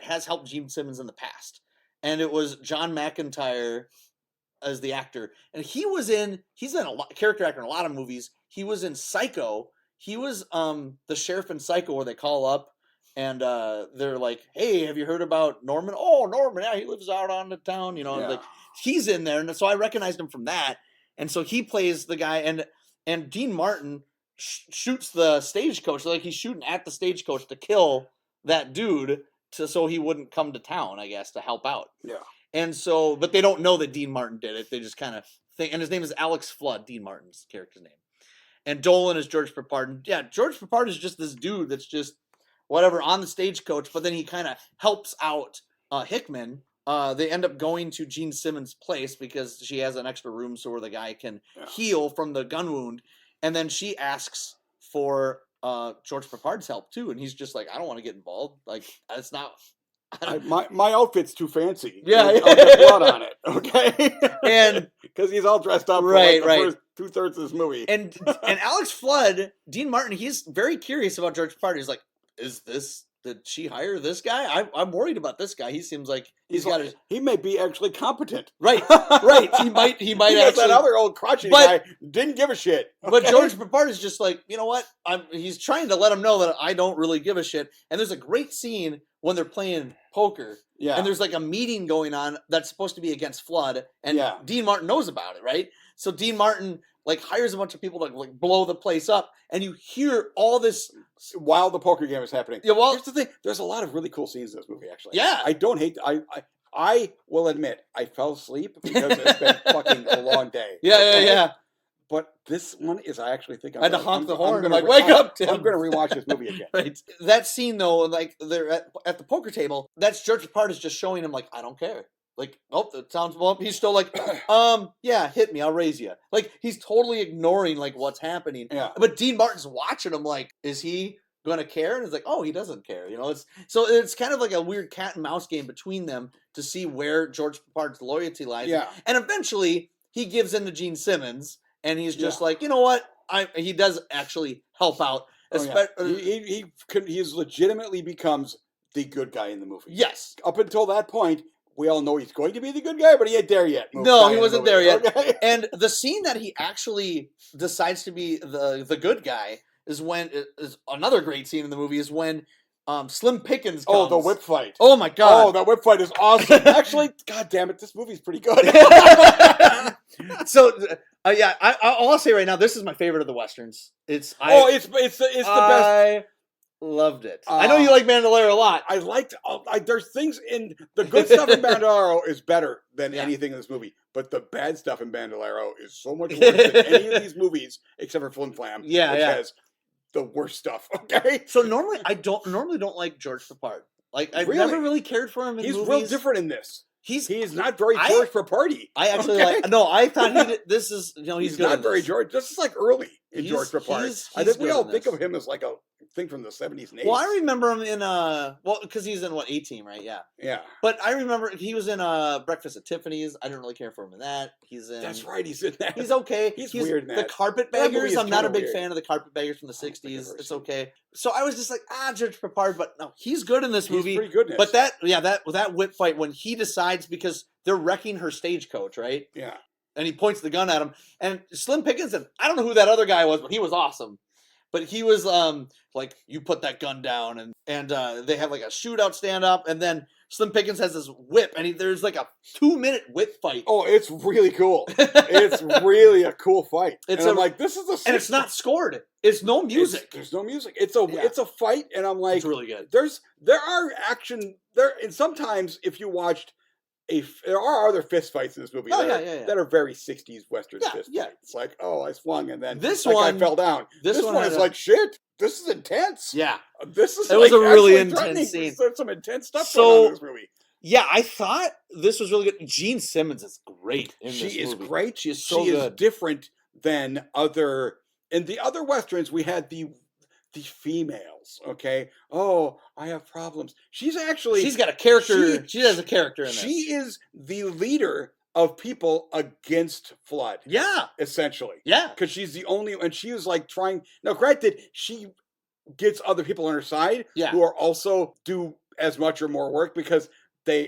has helped Gene Simmons in the past. And it was John McIntyre as the actor, and he's in a character actor in a lot of movies. He was in Psycho. He was the sheriff in Psycho, where they call up and they're like, "Hey, have you heard about Norman?" "Oh, Norman, yeah, he lives out on the town." Like he's in there, and so I recognized him from that. And so he plays the guy, and Dean Martin shoots the stagecoach. Like he's shooting at the stagecoach to kill that dude so he wouldn't come to town, I guess, to help out. Yeah. And so, but they don't know that Dean Martin did it. They just kind of think, and his name is Alex Flood, Dean Martin's character's name. And Dolan is George Peppard. And yeah, George Peppard is just this dude that's just whatever on the stagecoach, but then he kind of helps out Hickman. They end up going to Gene Simmons' place because she has an extra room so where the guy can heal from the gun wound. And then she asks for George Peppard's help too, and he's just like, I don't want to get involved. Like, it's not. My outfit's too fancy. Yeah, I'll get blood on it. Okay, and because he's all dressed up. Right, for like the first 2/3 of this movie. And Alex Flood, Dean Martin, he's very curious about George Peppard. He's like, did she hire this guy? I'm worried about this guy. He seems like he may be actually competent. Right. He might he actually. That other old crotchety guy didn't give a shit. Okay? But George Peppard is just like, you know what? He's trying to let him know that I don't really give a shit. And there's a great scene when they're playing poker. Yeah. And there's like a meeting going on that's supposed to be against Flood. And Dean Martin knows about it, right? So Dean Martin like hires a bunch of people to like blow the place up, and you hear all this while the poker game is happening. Yeah, well, here's the thing: there's a lot of really cool scenes in this movie. Actually, yeah, I don't hate. I will admit I fell asleep because it's been fucking a long day. Yeah. But this one is, I actually think I had to honk the horn. I'm like, wake up, Tim. I'm going to rewatch this movie again. Right. That scene though, like they're at the poker table. That's George Peppard is just showing him like, I don't care. Like, oh, that sounds well. He's still like, yeah, hit me, I'll raise you. Like, he's totally ignoring like what's happening. Yeah. But Dean Martin's watching him like, is he going to care? And it's like, oh, he doesn't care. You know, it's kind of like a weird cat and mouse game between them to see where George Peppard's loyalty lies. Yeah. And eventually he gives in to Gene Simmons, and he's just like, you know what? He does actually help out. He legitimately becomes the good guy in the movie. Yes. Up until that point, we all know he's going to be the good guy, but he ain't there yet. No, he wasn't there yet. Okay? And the scene that he actually decides to be the good guy is another great scene in the movie is when Slim Pickens comes. Oh, the whip fight. Oh, my God. Oh, that whip fight is awesome. Actually, God damn it, this movie's pretty good. So, all I'll say right now, this is my favorite of the Westerns. It's the best. I loved it. I know you like Bandolero a lot. I liked. There's things in the good stuff in Bandolero is better than anything in this movie, but the bad stuff in Bandolero is so much worse than any of these movies except for Flim Flam, which has the worst stuff. Okay. So normally I don't like George Peppard. Like I've never really cared for him in movies. He's real different in this. He is not very George Peppard-y. I actually I thought this is he's good. Not very George. This is like early in George Peppard. I think we all think of him as like a thing from the 70s and 80s. Well, I remember him in because he's in A-Team, right? Yeah. But I remember he was in Breakfast at Tiffany's. I didn't really care for him in that. That's right, he's in that. He's okay. He's weird in that. The Carpetbaggers, I'm not a big fan of the Carpetbaggers from the 60s. It's okay. So I was just like, George Peppard, but no, he's good in this movie. He's pretty good in this. But that whip fight when he decides, because they're wrecking her stagecoach, right? Yeah. And he points the gun at him. And Slim Pickens, I don't know who that other guy was, but he was awesome. But he was like, you put that gun down, and they have like a shootout stand up, and then Slim Pickens has this whip, and there's like a 2-minute whip fight. Oh, it's really cool. It's really a cool fight. I'm like, this is and it's not scored. It's no music. There's no music. It's a fight, and I'm like, it's really good. There are action there, and sometimes if you watched. There are other fist fights in this movie that are very 60s Western fist fights. It's like, I swung and then this one fell down. This one is like, shit, this is intense. Yeah. It was a really intense scene. There's some intense stuff going on in this movie. Yeah, I thought this was really good. Gene Simmons is great in this movie. She is great. She is so good. She is different than in the other Westerns, we had the females, okay? Oh, I have problems. She's got a character. She has a character in this. She is the leader of people against Flood. Yeah. Essentially. Yeah. Because she's the only, and she was like trying, now granted, she gets other people on her side who are also do as much or more work because there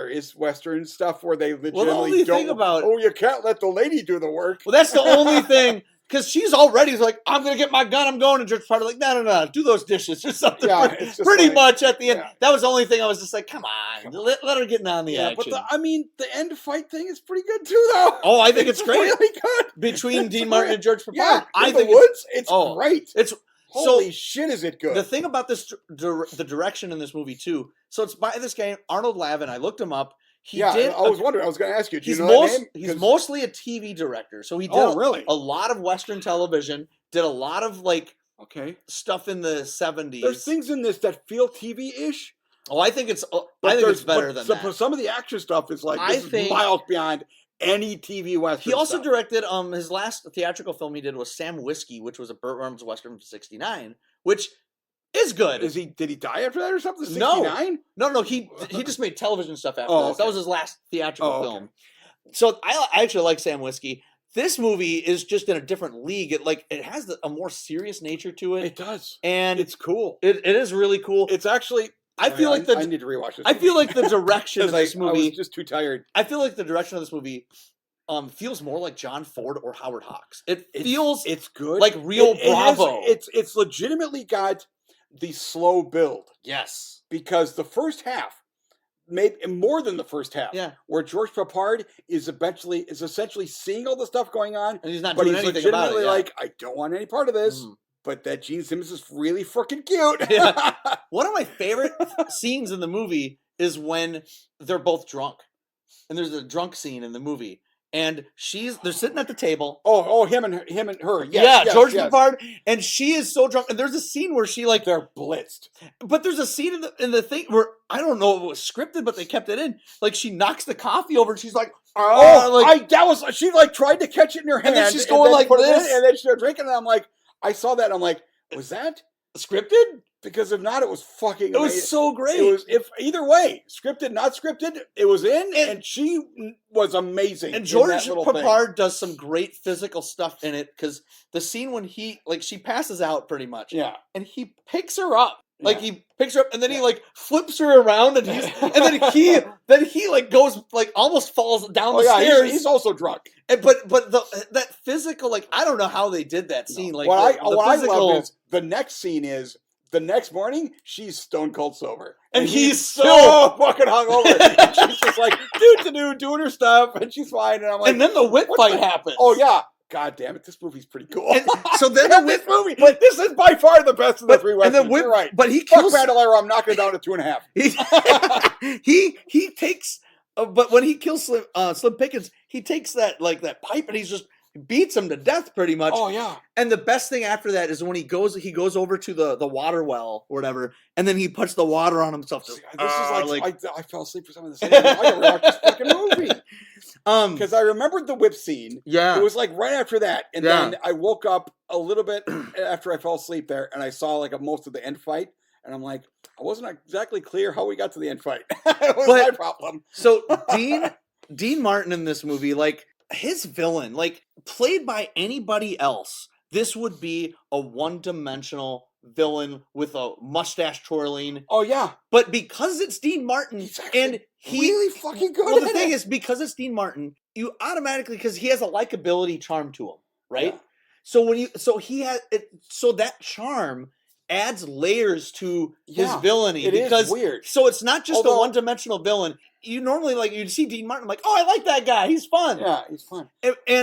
is Western stuff where they legitimately you can't let the lady do the work. Well, that's the only thing. because she's already like, I'm gonna get my gun, I'm going, and George Party like, no, do those dishes or something. Yeah, it's just pretty much at the end. Yeah. That was the only thing I was just like, come on, let her get on the action. But the end fight thing is pretty good too, though. Oh, I think it's great. Really good between Dean Martin and George Papard. Yeah, I think it's great. It's holy shit, is it good? The thing about this, the direction in this movie too. So it's by this guy Arnold Lavin. I looked him up. I was wondering. I was going to ask you. Do you know that name? He's mostly a TV director. So he did a lot of Western television. Did a lot of stuff in the 70s. There's things in this that feel TV-ish. Oh, I think it's better than that. Some of the action stuff is miles beyond any TV Western. He also directed his last theatrical film he did was Sam Whiskey, which was a Burt Reynolds Western from '69, which is good. Did he die after that or something? 69? No. He just made television stuff after that. That was his last theatrical film. So I actually like Sam Whiskey. This movie is just in a different league. It has a more serious nature to it. It does, and it's cool. It is really cool. It's actually. I need to rewatch this. I feel like the direction of this movie. I was just too tired. I feel like the direction of this movie feels more like John Ford or Howard Hawks. It's good. Like real Bravo. It's legitimately got the slow build. Yes. Because the first half, maybe more than the first half, where George Papard is essentially seeing all the stuff going on, and he's not doing anything about it. Like, I don't want any part of this. But that Gene Simmons is really freaking cute. One of my favorite scenes in the movie is when they're both drunk. And there's a drunk scene in the movie. And they're sitting at the table. Oh, him and her. Yes, George Papard. And she is so drunk. And there's a scene where she they're blitzed. But there's a scene in the thing where I don't know if it was scripted, but they kept it in. Like she knocks the coffee over and she's like, she tried to catch it in her hand. And then she's going like this. And then she started drinking. And I'm like, I saw that. And I'm like, was that scripted? Because if not, it was fucking amazing. It was so great. It was, if either way, scripted, not scripted, it was in, and she was amazing. And George Papard does some great physical stuff in it, because the scene when she passes out pretty much. Yeah. And he picks her up. He picks her up and then he flips her around and then he goes almost falls down the stairs. He's also drunk. But that physical, I don't know how they did that scene. What I love is the next scene is the next morning she's stone cold sober. And he's so fucking hungover. And she's just like doing her stuff and she's fine. And I'm like, and then the whip fight happens. Oh yeah. God damn it, this movie's pretty cool. And so then this movie, this is by far the best of the three westerns. You're right. But he kills Bandolero. I'm knocking it down to 2.5. He takes, but when he kills Slim Pickens, he takes that pipe and he's just beats him to death pretty much. Oh yeah. And the best thing after that is when he goes over to the water well or whatever, and then he puts the water on himself. Just, I fell asleep for some of this. I gotta watch this fucking movie. Because I remembered the whip scene. Yeah. It was right after that. And then I woke up a little bit after I fell asleep there, and I saw most of the end fight. And I'm like, I wasn't exactly clear how we got to the end fight. It was my problem. So Dean Martin in this movie, his villain, played by anybody else, this would be a one-dimensional villain with a mustache twirling. Oh yeah. But because it's Dean Martin, and he really fucking good. Well, the thing is, because it's Dean Martin, you automatically, because he has a likability charm to him, right? Yeah. So that charm adds layers to his villainy. It is weird. So it's not just a one-dimensional villain. You normally you'd see Dean Martin, oh, I like that guy. He's fun. Yeah, he's fun.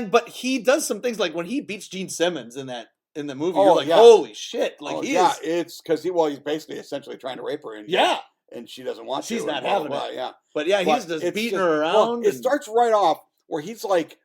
But he does some things when he beats Gene Simmons in the movie. You're like, holy shit! It's because he's basically essentially trying to rape her. And she doesn't want to. She's not having it. Yeah. But he's just beating her around. It starts right off where he's like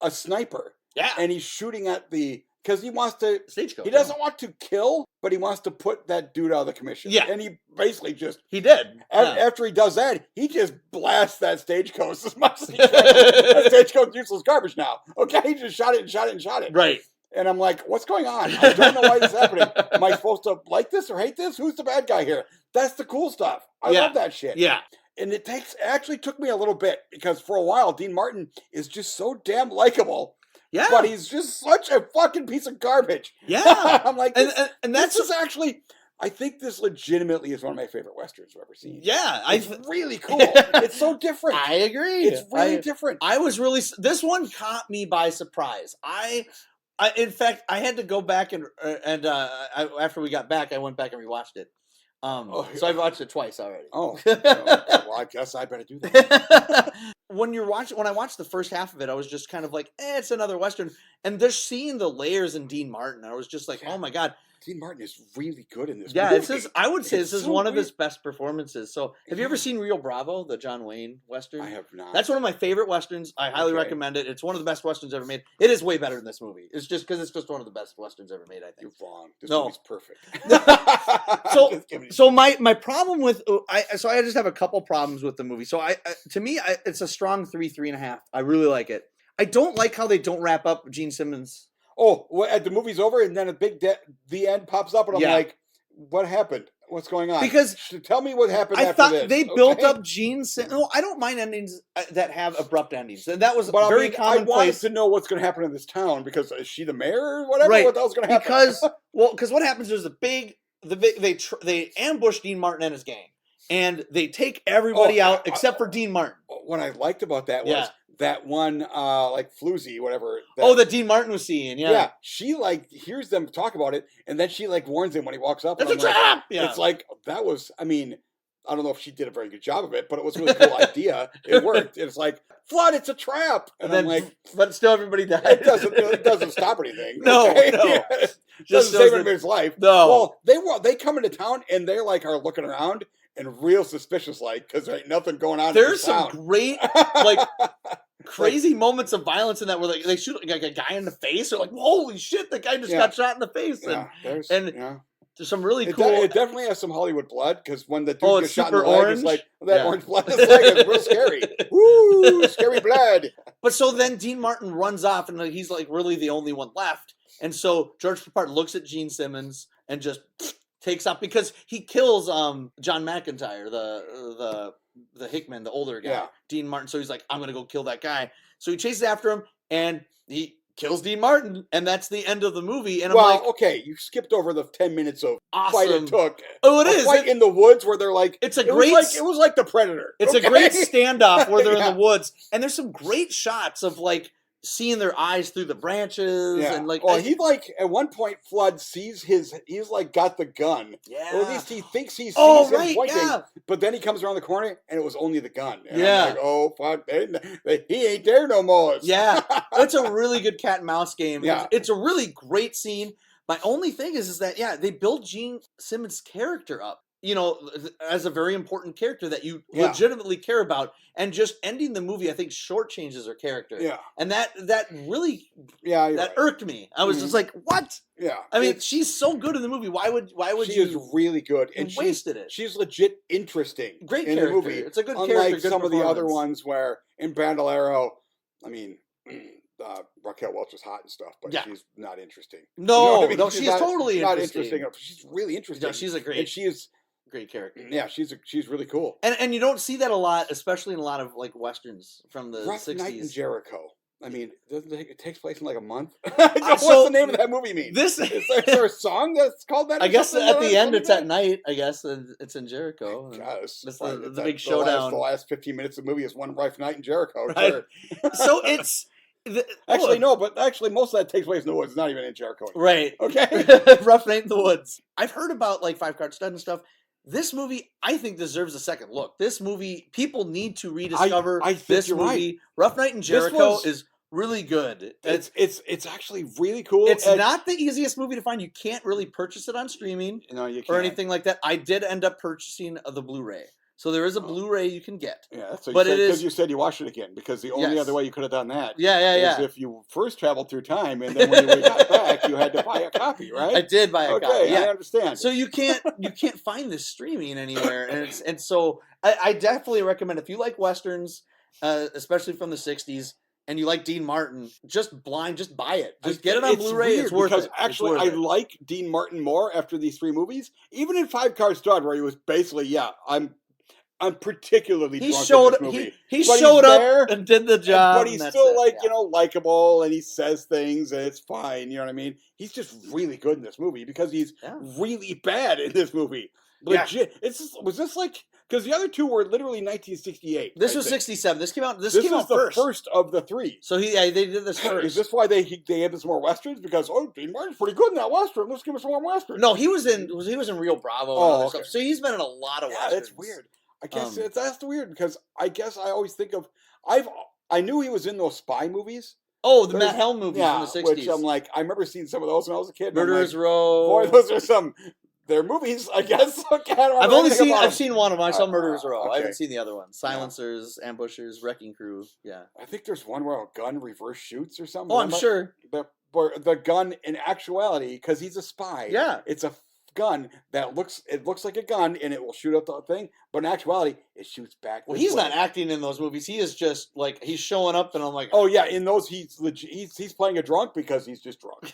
a sniper. Yeah. And he's shooting at because he wants to. Stagecoach. He doesn't want to kill, but he wants to put that dude out of the commission. Yeah. And he basically He did. After he does that, he just blasts that stagecoach as much as he can. That stagecoach useless garbage now. Okay? He just shot it. Right. And I'm like, what's going on? I don't know why this is happening. Am I supposed to like this or hate this? Who's the bad guy here? That's the cool stuff. I love that shit. Yeah. And it actually took me a little bit, because for a while, Dean Martin is just so damn likable. Yeah. But he's just such a fucking piece of garbage. Yeah. I'm like, and that's this is actually, I think this legitimately is one of my favorite Westerns I've ever seen. Yeah. It's really cool. It's so different. I agree. It's really different. This one caught me by surprise. I In fact, I had to go back after we got back, I went back and rewatched it. So I've watched it twice already. Oh, well, I guess I better do that. When I watched the first half of it, I was just kind of like, it's another Western. And they're seeing the layers in Dean Martin. I was just like, oh my God. Dean Martin is really good in this movie. I would say this is one of his best performances. So, have you ever seen Rio Bravo, the John Wayne Western? I have not. That's one of my favorite Westerns. I highly recommend it. It's one of the best Westerns ever made. It is way better than this movie. It's just because it's just one of the best Westerns ever made, I think. You're wrong. This movie's perfect. So my problem with I just have a couple problems with the movie. So to me it's a strong 3.5. I really like it. I don't like how they don't wrap up Gene Simmons. Oh, well, the movie's over and then a big the end pops up and I'm like, what happened? What's going on? Because tell me what happened after this. I thought they built up Gene Simmons. No, I don't mind endings that have abrupt endings. And that was very commonplace. I wanted to know what's going to happen in this town because is she the mayor or whatever? Right. What else is going to happen? Because what happens is they ambush Dean Martin and his gang. And they take everybody out except for Dean Martin. What I liked about that was that one, like floozy, whatever. That Dean Martin was seeing, yeah. She hears them talk about it, and then she warns him when he walks up. That's a trap! It's like, that was, I mean, I don't know if she did a very good job of it, but it was a really cool idea. It worked. It's like, Flood, it's a trap. And then, I'm like, but still everybody died. It doesn't stop anything. No. It doesn't save anybody's life. No. Well, they come into town, and they are looking around. And real suspicious, because there ain't nothing going on. There's some great, crazy moments of violence in that where they shoot a guy in the face. They're like, holy shit, the guy just got shot in the face. There's some really cool. It definitely has some Hollywood blood because when the dude gets shot in the leg, it's like that orange blood. It's real scary. Woo, scary blood. But so then Dean Martin runs off, and he's really the only one left. And so George Papard looks at Gene Simmons and just takes off because he kills John McIntyre, the Hickman, the older guy, Dean Martin. So he's like, I'm gonna go kill that guy. So he chases after him and he kills Dean Martin, and that's the end of the movie. And I'm like, okay, you skipped over the 10 minutes of awesome fight it took. Oh, it is. Fight in the woods where they're like, it was like the Predator. It's a great standoff where they're in the woods, and there's some great shots of seeing their eyes through the branches and he at one point Flood sees he's got the gun. Yeah. Or at least he thinks he sees him pointing. Yeah. But then he comes around the corner and it was only the gun. And I'm like, oh fuck, he ain't there no more. Yeah. It's a really good cat and mouse game. Yeah. It's a really great scene. My only thing is that they build Gene Simmons' character up, as a very important character that you legitimately care about, and just ending the movie, I think, shortchanges her character. Yeah, and that really that irked me. I was just like, what? Yeah, I mean, she's so good in the movie. Why would she is really good and wasted it? She's legit interesting. Great in character. The movie. It's a good character. Unlike Unlike some of the other ones where in Bandolero, I mean. Raquel Welch is hot and stuff, but she's not interesting. No, no, she's totally not interesting. She's really interesting. Yeah, she's a great. And she is great character. Yeah, she's really cool. And you don't see that a lot, especially in a lot of westerns from the 60s. Rough Night in Jericho. I mean, it takes place in a month. What's the name of that movie mean? Is there a song that's called that? I guess at the end it's at night. I guess it's in Jericho. It's the big showdown. The last 15 minutes of the movie is one Rough Night in Jericho. Right. Sure. So it's. No, but most of that takes place in the woods. It's not even in Jericho anymore. Right. Okay. Rough Night in the Woods. I've heard about 5 Card Stud and stuff. This movie, I think, deserves a second look. This movie, people need to rediscover this movie. Right. Rough Night in Jericho is really good. It's actually really cool. It's not the easiest movie to find. You can't really purchase it on streaming or anything like that. I did end up purchasing the Blu-ray. So there is a Blu-ray you can get. Yeah, so because you said you watched it again. Because the only other way you could have done that is if you first traveled through time and then when you got back, you had to buy a copy, right? I did buy a copy. Okay, I understand. So you can't find this streaming anywhere, and so I definitely recommend if you like westerns, especially from the '60s, and you like Dean Martin, just buy it. Just get it on Blu-ray. It's worth it. Because actually, I like Dean Martin more after these 3 movies. Even in 5 Card Stud, where he was basically, I'm particularly drunk in this movie. He showed up and did the job. But he's still likable, and he says things, and it's fine. You know what I mean? He's just really good in this movie because he's really bad in this movie. Legit. Was this like... Because the other two were literally 1968. This was 67. This came out. This came out the first of the three. So they did this first. Is this why they had some more westerns? Because Dean Martin's pretty good in that western. Let's give him some more westerns. No, he was in Rio Bravo. And other stuff. So he's been in a lot of westerns. That's weird. I guess that's weird because I guess I always think of I knew he was in those spy movies. Oh, the Matt Helm movies from the 60s. Which I'm like, I remember seeing some of those when I was a kid. Murderers Row. Boy, those are some. They're movies, I guess. I've seen one of them. I saw Murderers Row. Okay. I haven't seen the other one. Silencers, Ambushers, Wrecking Crew. Yeah. I think there's one where a gun reverse shoots or something. Oh, I'm sure. The gun, in actuality, because he's a spy. Yeah. It's a gun that looks like a gun, and it will shoot up the thing. But in actuality, it shoots back. Well, he's not acting in those movies. He is just like he's showing up, and I'm like, oh yeah, in those he's playing a drunk because he's just drunk.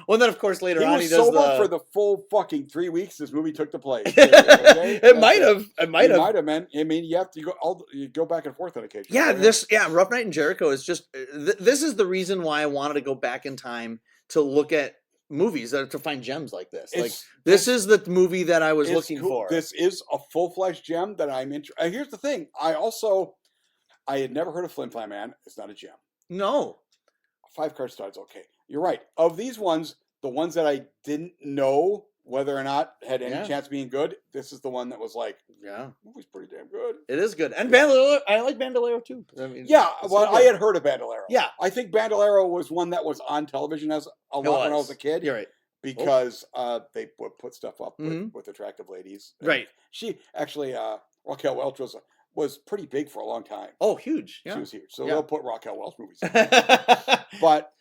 Well, then of course later on he does sober for the full fucking 3 weeks this movie took the place. Okay? It might have, man. I mean, you have to go back and forth on occasion. Yeah, Rough Night in Jericho is just this is the reason why I wanted to go back in time to look at movies to find gems like this. This is the movie that I was looking for. This is a full-fledged gem that I'm interested. Here's the thing: I had never heard of Flim Flam Man. It's not a gem. No. 5-card stud's okay. You're right. Of these ones, the ones that I didn't know whether or not had any chance of being good, this is the one that was like, movie's pretty damn good. It is good. And Bandolero, I like Bandolero too. I mean, I had heard of Bandolero. Yeah. I think Bandolero was one that was on television a lot when I was a kid. You're right. Because they would put stuff up with attractive ladies. Right. She actually, Raquel Welch was pretty big for a long time. Oh, huge. Yeah. She was huge. So they'll put Raquel Welch movies in. But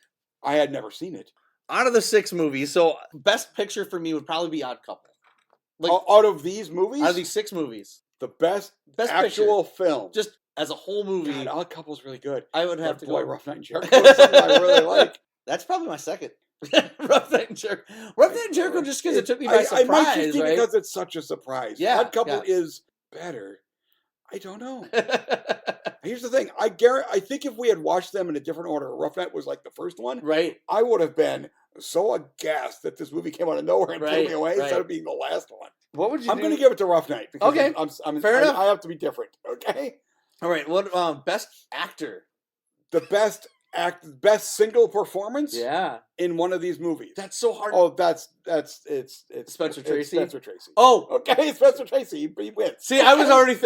I had never seen it. Out of the 6 movies, so best picture for me would probably be Odd Couple. Out of these movies? Out of these 6 movies. The best actual picture. Film. Just as a whole movie. God, Odd Couple's really good. I would have to go. Rough Night in Jericho is something I really like. That's probably my second. Rough Night in Jericho. Rough Night in Jericho just because it took me by surprise, I might just right? because it's such a surprise. Yeah, Odd Couple is better. I don't know. Here's the thing. I think if we had watched them in a different order, Rough Night was like the first one. Right. I would have been so aghast that this movie came out of nowhere and blew me away instead of being the last one. What would you I'm going to give it to Rough Night. Because Fair enough. I have to be different. Okay. All right. What best actor? The best single performance. Yeah. In one of these movies. That's so hard. Oh, it's Spencer Tracy. Spencer Tracy. Oh, okay. Spencer Tracy. He wins. See, I was already.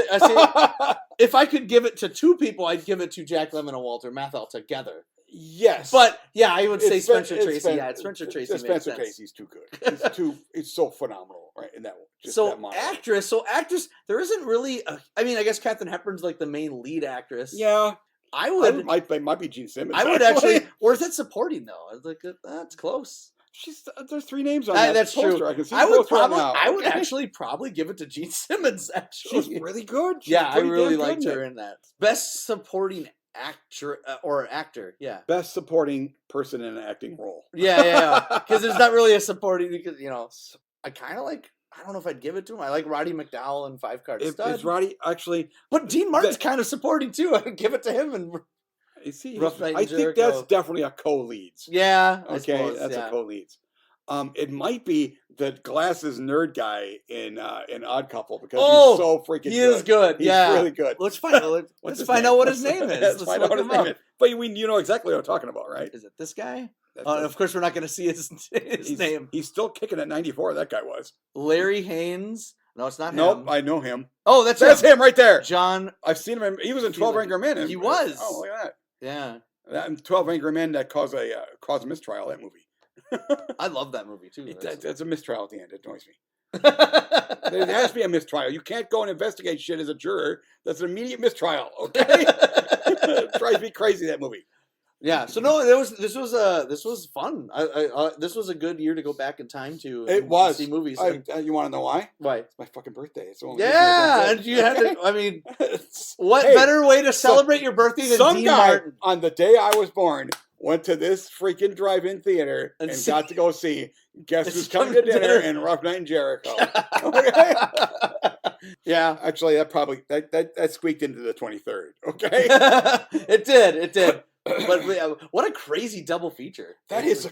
If I could give it to 2 people, I'd give it to Jack Lemmon and Walter Matthau together. Yes, but yeah, I would say Spencer Tracy. Spencer Tracy. Spencer Tracy's too good. It's so phenomenal, right? In that one. Actress. There isn't really. I mean, I guess Katharine Hepburn's like the main lead actress. Yeah. It might be Gene Simmons. I would actually, or is it supporting though? I was like, that's close. There's 3 names on that. That's poster. true. I can see I would right actually probably give it to Gene Simmons. Actually, she's really good. I really liked her in that. Best supporting actor or actor. Yeah. Best supporting person in an acting role. Yeah. Because there's not really a supporting. Because I kind of like. I don't know if I'd give it to him. I like Roddy McDowall and 5-Card Stud. It's Roddy actually, but Dean Martin's kind of supporting too. I would give it to him. And Rough Night in Jericho. Think that's definitely a co-leads. Yeah. Okay, that's a co-leads. It might be the glasses nerd guy in Odd Couple because he's so freaking good. He is good. He's really good. Let's find out what his name is. Let's find out what his name is. But you know exactly what I'm talking about, right? Is it this guy? Of course, we're not going to see his name. He's still kicking at 94. That guy was. Larry Haynes. No, it's not him. Nope, I know him. Oh, that's him right there. John. I've seen him. He was in 12 Angry Men. He was. Oh, look at that. Yeah. That 12 Angry Men that caused a mistrial, that movie. I love that movie, too. That's a mistrial at the end. It annoys me. There has to be a mistrial. You can't go and investigate shit as a juror. That's an immediate mistrial, okay? It drives me crazy, that movie. Yeah, so no, this was fun. This was a good year to go back in time to see movies. You want to know why? Why? It's my fucking birthday. It's and you had to. I mean, what better way to celebrate your birthday than Dean Martin? On the day I was born, went to this freaking drive-in theater and got to go see Guess Who's Coming to Dinner and Rough Night in Jericho. Okay. Yeah, actually, that squeaked into the 23rd. Okay, it did. But what a crazy double feature! That is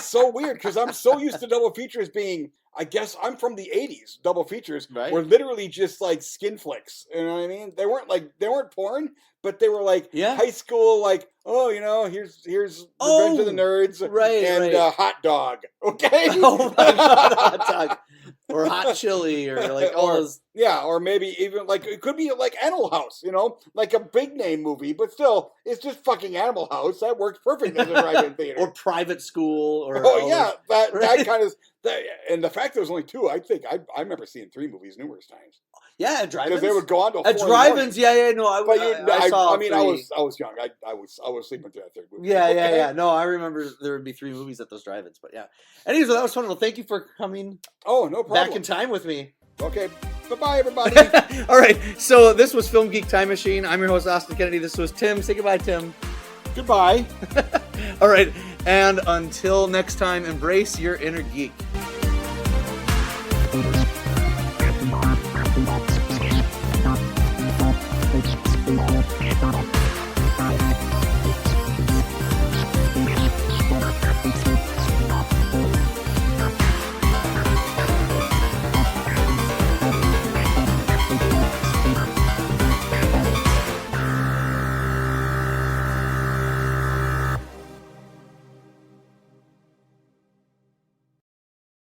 so weird because I'm so used to double features being. I guess I'm from the '80s. Double features were literally just like skin flicks. You know what I mean? They weren't porn, but they were like high school. Like, oh, here's Revenge of the Nerds, and Hot Dog. Okay. Oh my God, Hot Dog. Or Hot Chili, or like all those. Yeah, or maybe even like it could be like Animal House, like a big name movie, but still, it's just fucking Animal House. That works perfect as a drive-in theater. Or Private School, or that kind of. And the fact there was only 2, I think I remember seeing 3 movies numerous times. Yeah, drive-ins. Because they would go on to at drive-ins. No, I saw. I was young. I was sleeping through that 3rd movie. Yeah. No, I remember there would be 3 movies at those drive-ins. But yeah. Anyways, that was fun. Well, thank you for coming. Oh, no problem. Back in time with me. Okay. Bye-bye, everybody. All right. So this was Film Geek Time Machine. I'm your host, Austin Kennedy. This was Tim. Say goodbye, Tim. Goodbye. All right. And until next time, embrace your inner geek.